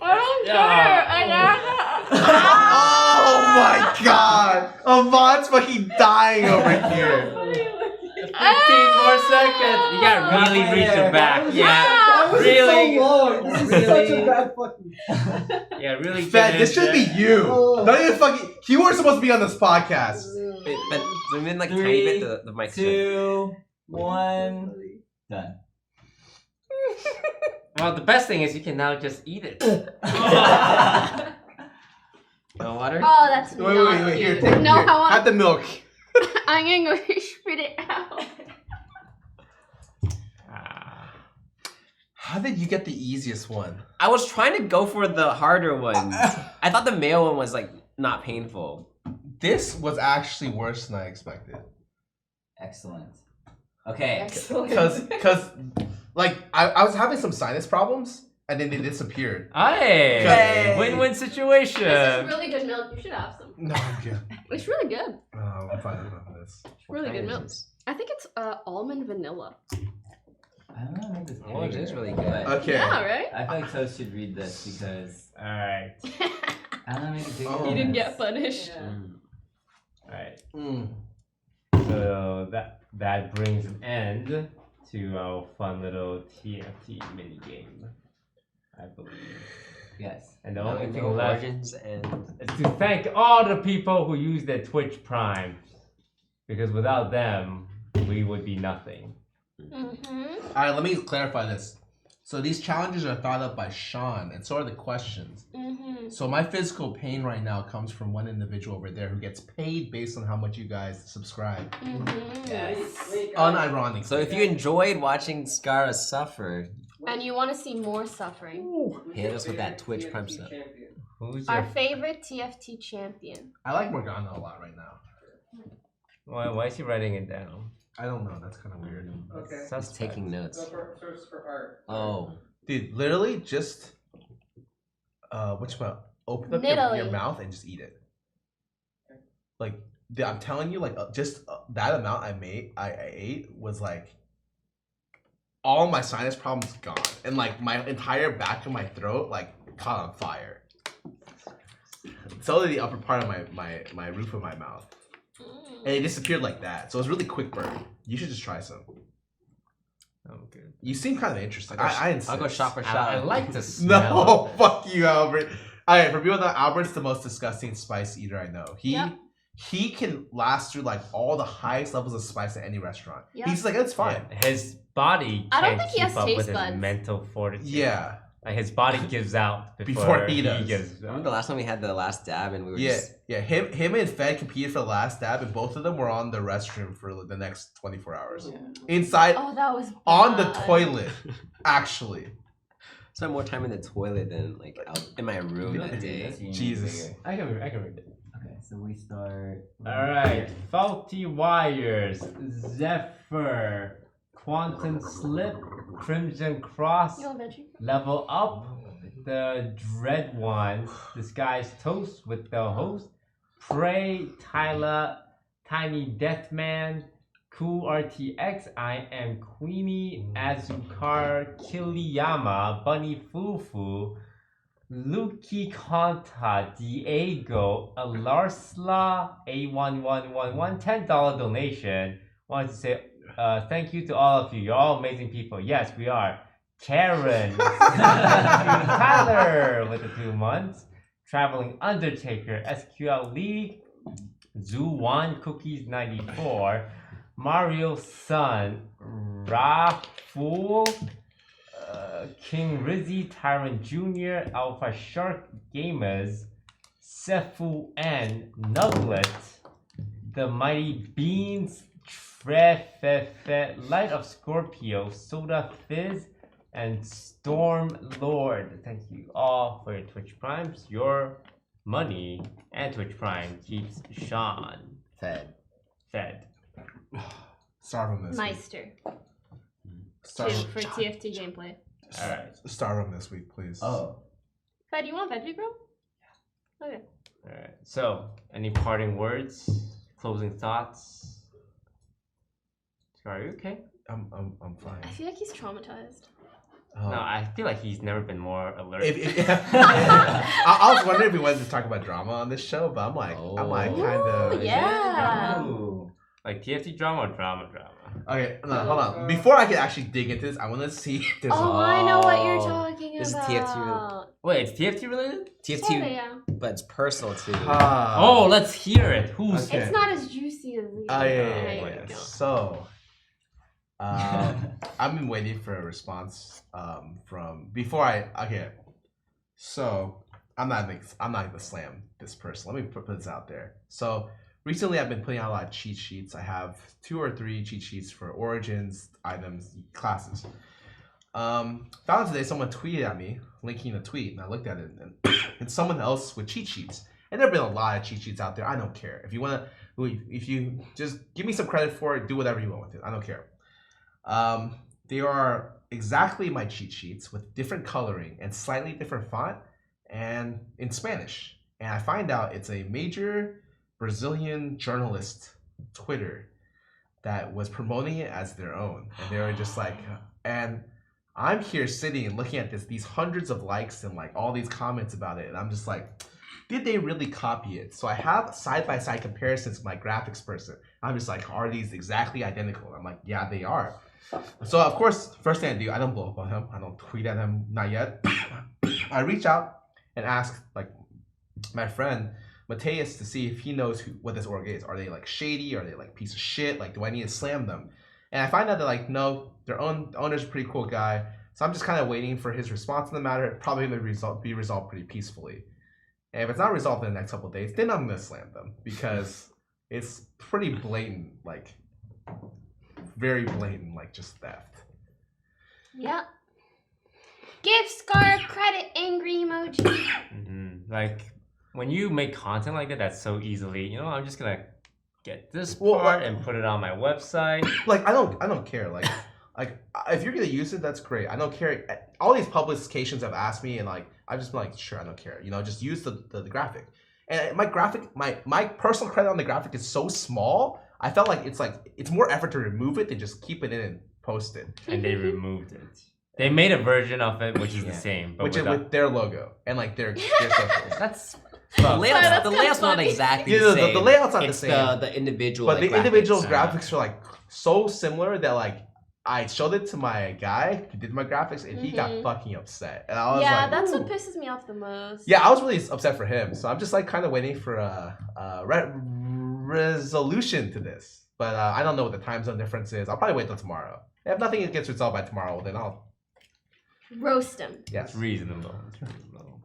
I don't care. Oh my god! Avon's fucking dying over here. 15 more seconds. You gotta really reach the back. Yeah. Really? So long. This is Really? such a bad fucking. Yeah, really. Fed, get this should into be you. Oh. Not even fucking. You were supposed to be on this podcast. Wait, but zoom in like tiny Three, bit the mic. 2, 1, done. Well, the best thing is you can now just eat it. No water? Oh, that's Wait, not wait, here. cute. Take, No, here. I want. Have the milk. I'm gonna go spit it out. Ah. How did you get the easiest one? I was trying to go for the harder ones. I thought the male one was like not painful. This was actually worse than I expected. Excellent. Okay. Excellent. Cause like I was having some sinus problems and then they disappeared. Hey, Hey. win-win This is situation. really good milk. You should have some. No, I'm good. It's really good. I'm fine enough with this. It's really good milk. I think it's almond vanilla. I don't know, make this Oh, it is bigger, really good. but Okay. Yeah, right? I feel like Toast should read this because Alright, I don't know, make it bigger. Oh. You than didn't this. get punished. Yeah. alright. Mm. So that brings an end to our fun little TFT minigame, I believe. Yes. And the No, only no thing left origins and is to thank all the people who use their Twitch Prime. Because without them, we would be nothing. Mm-hmm. Alright, let me clarify this. So these challenges are thought up by Sean, and so are the questions. So my physical pain right now comes from one individual over there who gets paid based on how much you guys subscribe. Unironically. So if you enjoyed watching Scarra suffer, And you want to see more suffering. hit us with that Twitch Prime stuff. Who's Our your... favorite TFT champion. I like Morgana a lot right now. Why is he writing it down? I don't know. That's kind of weird. Okay. He's taking notes. So for art. Oh. Dude, literally just open up your mouth and just eat it. Like, dude, I'm telling you, like, just that amount I ate was like all my sinus problems gone, and like my entire back of my throat like caught on fire. So did the upper part of my roof of my mouth, and it disappeared like that. So it was really quick burn. You should just try some. Oh, good. You seem kind of interested. I insist. I'll go shot for shot. I like to smell. No, fuck you, Albert. Alright, for people that Albert's the most disgusting spice eater I know. He can last through like all the highest levels of spice at any restaurant. Yep. He's like, it's fine. Yeah, his body I don't can't think he keep has up taste with his buds. mental fortitude. Yeah. Like his body gives out Before he does. gives Remember out. the last time we had the last dab and we were Yeah, just... yeah. Him and Fed competed for the last dab, and both of them were on the restroom for the next 24 hours. Inside, Oh, that was on the bad. toilet, actually. spent more time in the toilet than like out in my room that day. Jesus. I can read it. Okay, so we start. Alright, Faulty Wires, Zephyr, Quantum Slip, Crimson Cross, You want veggie? Level Up, the Dread Ones, DisguisedToast with the host, Prey, Tyler, Tiny Deathman, Cool RTX, I am Queenie, Azukar, Kiliyama, Bunny Fufu, Luki Kanta, Diego, Alarsla, A1111, $10 donation. Wanted to say thank you to all of you. You're all amazing people. Yes, we are. Karen, Tyler with the 2 months, Traveling Undertaker, SQL League, Zoo1 Cookies 94, Mario Sun, Raful, King Rizzy, Tyrant Jr., Alpha Shark Gamers, Sefu N, Nuglet, The Mighty Beans, Trefefe, Light of Scorpio, Soda Fizz, and Storm Lord. Thank you all for your Twitch Primes. Your money and Twitch Prime keeps Sean Fed. fed. Starve him this week. Meister. Starve Two him. for TFT gameplay. Alright. Starve him this week, please. Oh. Fed, you want veggie, bro? Okay. Alright. So, any parting words? Closing thoughts? Are you okay? I'm fine. I feel like he's traumatized. Oh. No, I feel like he's never been more alert. I was wondering if we wanted to talk about drama on this show, but I'm like kind of. Ooh, yeah. Ooh. Like TFT drama or drama? Okay, no, hold on. Before I can actually dig into this, I want to see if there's. Oh, I know what you're talking This is about. TFT Wait, it's TFT related? TFT, Sorta, yeah. but it's personal too. Oh, let's hear it. Who's Okay. It's not as juicy as the Oh There you yeah. go. So, I've been waiting for a response from before I. Okay, so I'm not gonna slam this person. Let me put this out there. So recently, I've been putting out a lot of cheat sheets. I have 2 or 3 cheat sheets for origins, items, classes. Found out today someone tweeted at me, linking a tweet, and I looked at it, and it's someone else with cheat sheets. And there have been a lot of cheat sheets out there. I don't care. If you just give me some credit for it, do whatever you want with it. I don't care. They are exactly my cheat sheets with different coloring and slightly different font and in Spanish. And I find out it's a major Brazilian journalist Twitter that was promoting it as their own. And they were just like, and I'm here sitting and looking at these hundreds of likes and like all these comments about it. And I'm just like, did they really copy it? So I have side-by-side comparisons with my graphics person. I'm just like, are these exactly identical? I'm like, yeah, they are. So of course, first thing I do, I don't blow up on him. I don't tweet at him, not yet. I reach out and ask like my friend Mateus to see if he knows what this org is. Are they like shady? Are they like piece of shit? Like, do I need to slam them? And I find out that like, no, the owner's a pretty cool guy. So I'm just kind of waiting for his response to the matter. It's probably going to be resolved pretty peacefully. And if it's not resolved in the next couple of days, then I'm going to slam them because it's pretty blatant, like very blatant, like just theft. Yeah. Give Scarra credit, angry emoji. Like when you make content like that, that's so easily. You know, I'm just gonna get this Well, part and put it on my website. Like I don't care. Like if you're gonna use it, that's great. I don't care. All these publications have asked me, and like I've just been like, sure, I don't care. You know, just use the graphic. And my personal credit on the graphic is so small. I felt like it's more effort to remove it than just keep it in and post it. And they removed it. They made a version of it which is the same, but with their logo and like their socials. That's The layout's, that's the kinda layout's not funny. exactly Yeah, the same. the layout's not It's the same. The individual, But like, the individual graphics. graphics are like so similar that like I showed it to my guy who did my graphics and he got fucking upset. And I was Yeah, like, that's ooh. what pisses me off the most. Yeah, I was really upset for him. So I'm just like kind of waiting for a resolution to this. But I don't know what the time zone difference is. I'll probably wait till tomorrow. If nothing gets resolved by tomorrow, then I'll Roast him. yes. it's reasonable. It's reasonable.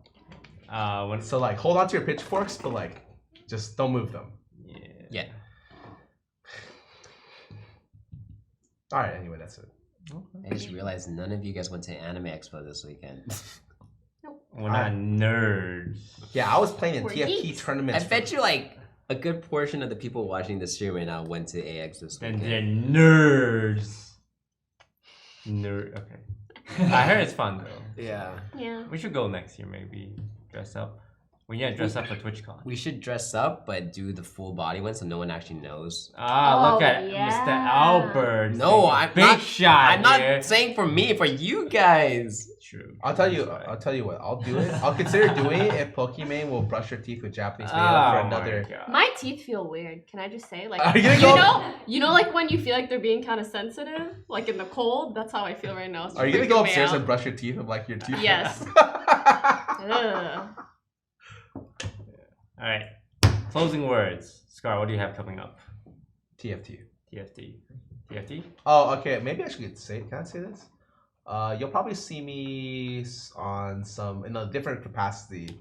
When So like hold on to your pitchforks, but like just don't move them. Yeah. All right. Anyway, that's it. I just realized none of you guys went to Anime Expo this weekend. we're not nerds. Yeah, I was playing in We're TFT geeks. tournaments. I bet you like a good portion of the people watching the stream right now went to AX this Then weekend. they're nerds. Nerd. Okay. I heard it's fun though. Yeah. Yeah. We should go next year maybe. Dress up. We need to dress up for TwitchCon. We should dress up, but do the full body one so no one actually knows. Ah, look Oh, at yeah. Mr. Albert. No, taking a I'm big not. shot I'm not here. saying for me, for you guys. True. I'll tell you. That's right. I'll tell you what. I'll do it. I'll consider doing it if Pokimane will brush your teeth with Japanese mayo Oh for another. my god. My teeth feel weird. Can I just say, like, Are you gonna go? you know, like when you feel like they're being kind of sensitive, like in the cold. That's how I feel right now. It's Are you gonna freaking go me upstairs out. and brush your teeth with like your tooth? Yes. Ugh. All right. Closing words. Scar, what do you have coming up? TFT. TFT. TFT? Oh, okay. Maybe I should say. Can I say this? You'll probably see me on some in a different capacity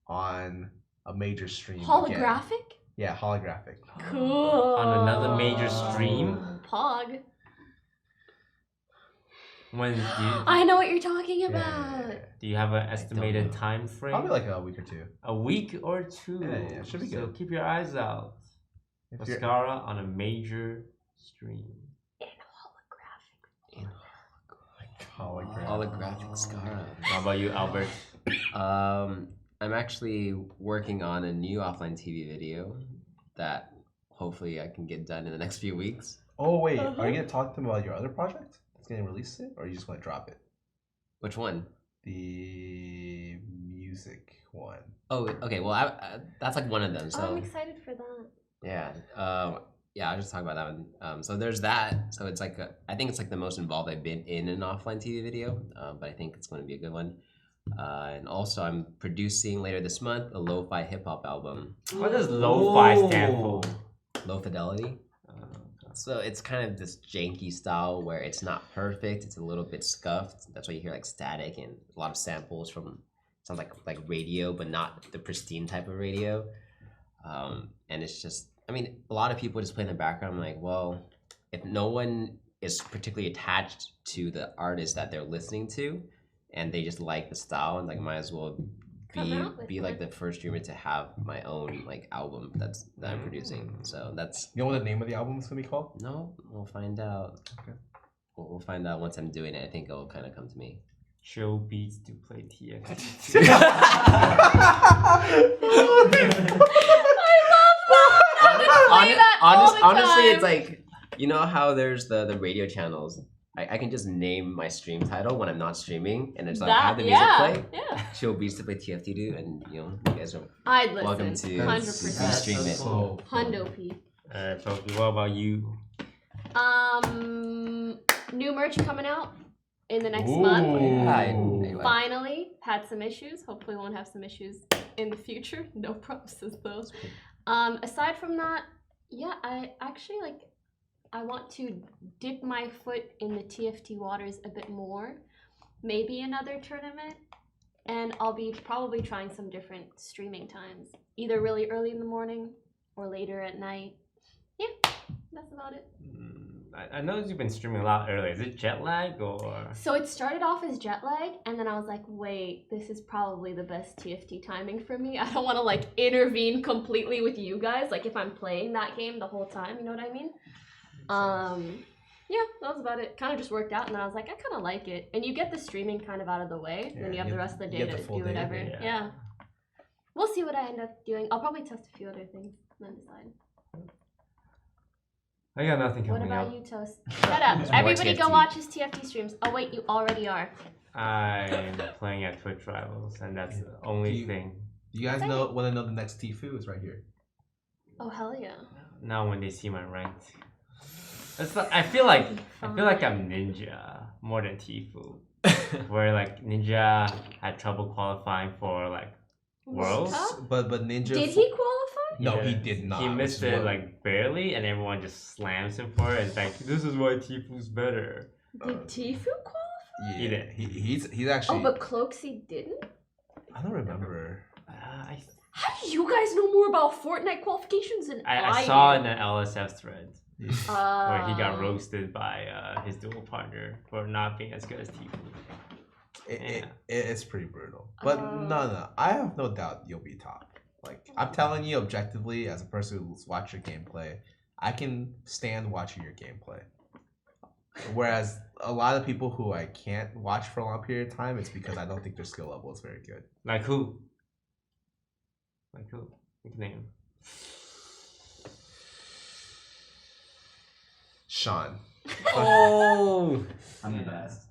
on a major stream. again. Holographic. Yeah, holographic. Cool. On another major stream? Pog. When do I know what you're talking Yeah, about. yeah, yeah. do you have an estimated know. time frame? Probably like a week or two. a week or two. Yeah, should be So good. keep your eyes out. If For you're- Scarra on a major stream. Hologram. Holographic Scarra. How about you, Albert? I'm actually working on a new offline TV video that hopefully I can get done in the next few weeks. Oh wait, are you gonna talk to them about your other project that's getting released it, or you just want to drop it? Which one? The music one. Oh, okay. Well, that's like one of them. Oh, I'm So excited for that. yeah, yeah. I'll just talk about that one. So there's that. So it's like I think it's like the most involved I've been in an offline TV video. But I think it's going to be a good one. And also, I'm producing later this month a lo-fi hip hop album, What does lo-fi stand for? Low Fidelity. So it's kind of this janky style where it's not perfect. It's a little bit scuffed. That's why you hear like static and a lot of samples from sounds like radio, but not the pristine type of radio. And it's just, I mean, a lot of people just play in the background. I'm like, well, if no one is particularly attached to the artist that they're listening to, and they just like the style, and like might as well Come out with be like one. the first streamer to have my own like album that I'm producing. So that's You know what the name of the album is gonna be called? no, we'll find out. Okay. We'll find out once I'm doing it. I think it'll kind of come to me. Show beats to play TFT. Honestly, it's like, you know how there's the radio channels. I can just name my stream title when I'm not streaming, and it's like have the music play. Yeah. Show beats to play TFT, dude, and you know you guys are I'd listen. welcome to 100%. stream it. So Hundo P. Alright, Poki, what about you? New merch coming out in the next Ooh. month. Yeah, I like- Finally, had some issues. Hopefully, won't have some issues in the future. No promises though. Aside from that, yeah, I actually I want to dip my foot in the TFT waters a bit more. maybe another tournament, and I'll be probably trying some different streaming times, either really early in the morning or later at night. Yeah, that's about it. I know you've been streaming a lot earlier. Is it jet lag or? So it started off as jet lag, and then I was like, wait, this is probably the best TFT timing for me. I don't want to like intervene completely with you guys, like if I'm playing that game the whole time, you know what I mean? Yeah, that was about it. Kind of just worked out, and then I was like, I kind of like it. And you get the streaming kind of out of the way, and then you have the rest of the day to do whatever. Yeah. We'll see what I end up doing. I'll probably test a few other things and then decide. I got nothing What coming about up. you, Toast? Shut up. Everybody go watch his TFT streams. Oh wait, you already are. I'm playing at Twitch Rivals, and that's the only thing. Do you guys want to know the next Tfue is right here? Oh hell yeah. Now when they see my ranked, it's like, I feel like I'm Ninja more than Tfue, where like Ninja had trouble qualifying for like Worlds. But Ninja. Did he qualify? No, Yeah. he did not. He missed it like barely, and everyone just slams him for it. It's like, this is why Tfue's better. Did Tfue qualify? Yeah, He did. He's actually. Oh, but Cloaksy didn't? I don't remember. How do you guys know more about Fortnite qualifications than I do? saw in an LSF thread Yeah. where he got roasted by his dual partner for not being as good as Tfue. It's pretty brutal. But no, I have no doubt you'll be top. Like, I'm telling you objectively, as a person who's watched your gameplay, I can stand watching your gameplay. Whereas a lot of people who I can't watch for a long period of time, it's because I don't think their skill level is very good. Like who? Like who? Pick a name. Sean. Oh! I'm the best.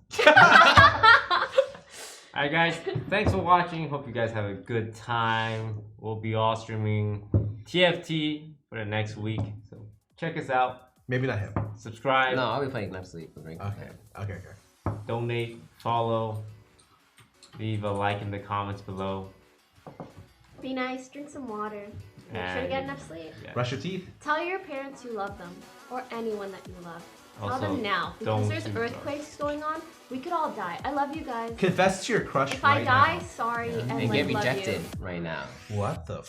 Alright guys, thanks for watching. Hope you guys have a good time. We'll be all streaming TFT for the next week. So check us out. Maybe not him. Subscribe. No, I'll be playing next week. Okay. Donate. Follow. Leave a like in the comments below. Be nice, drink some water. Make sure to And- get enough sleep. Yeah. Brush your teeth. Tell your parents you love them, or anyone that you love. Tell Also, them now, because don't there's do earthquakes going on. We could all die. I love you guys. Confess to your crush If right I die, now. sorry, and And like, get love rejected you. right now. What the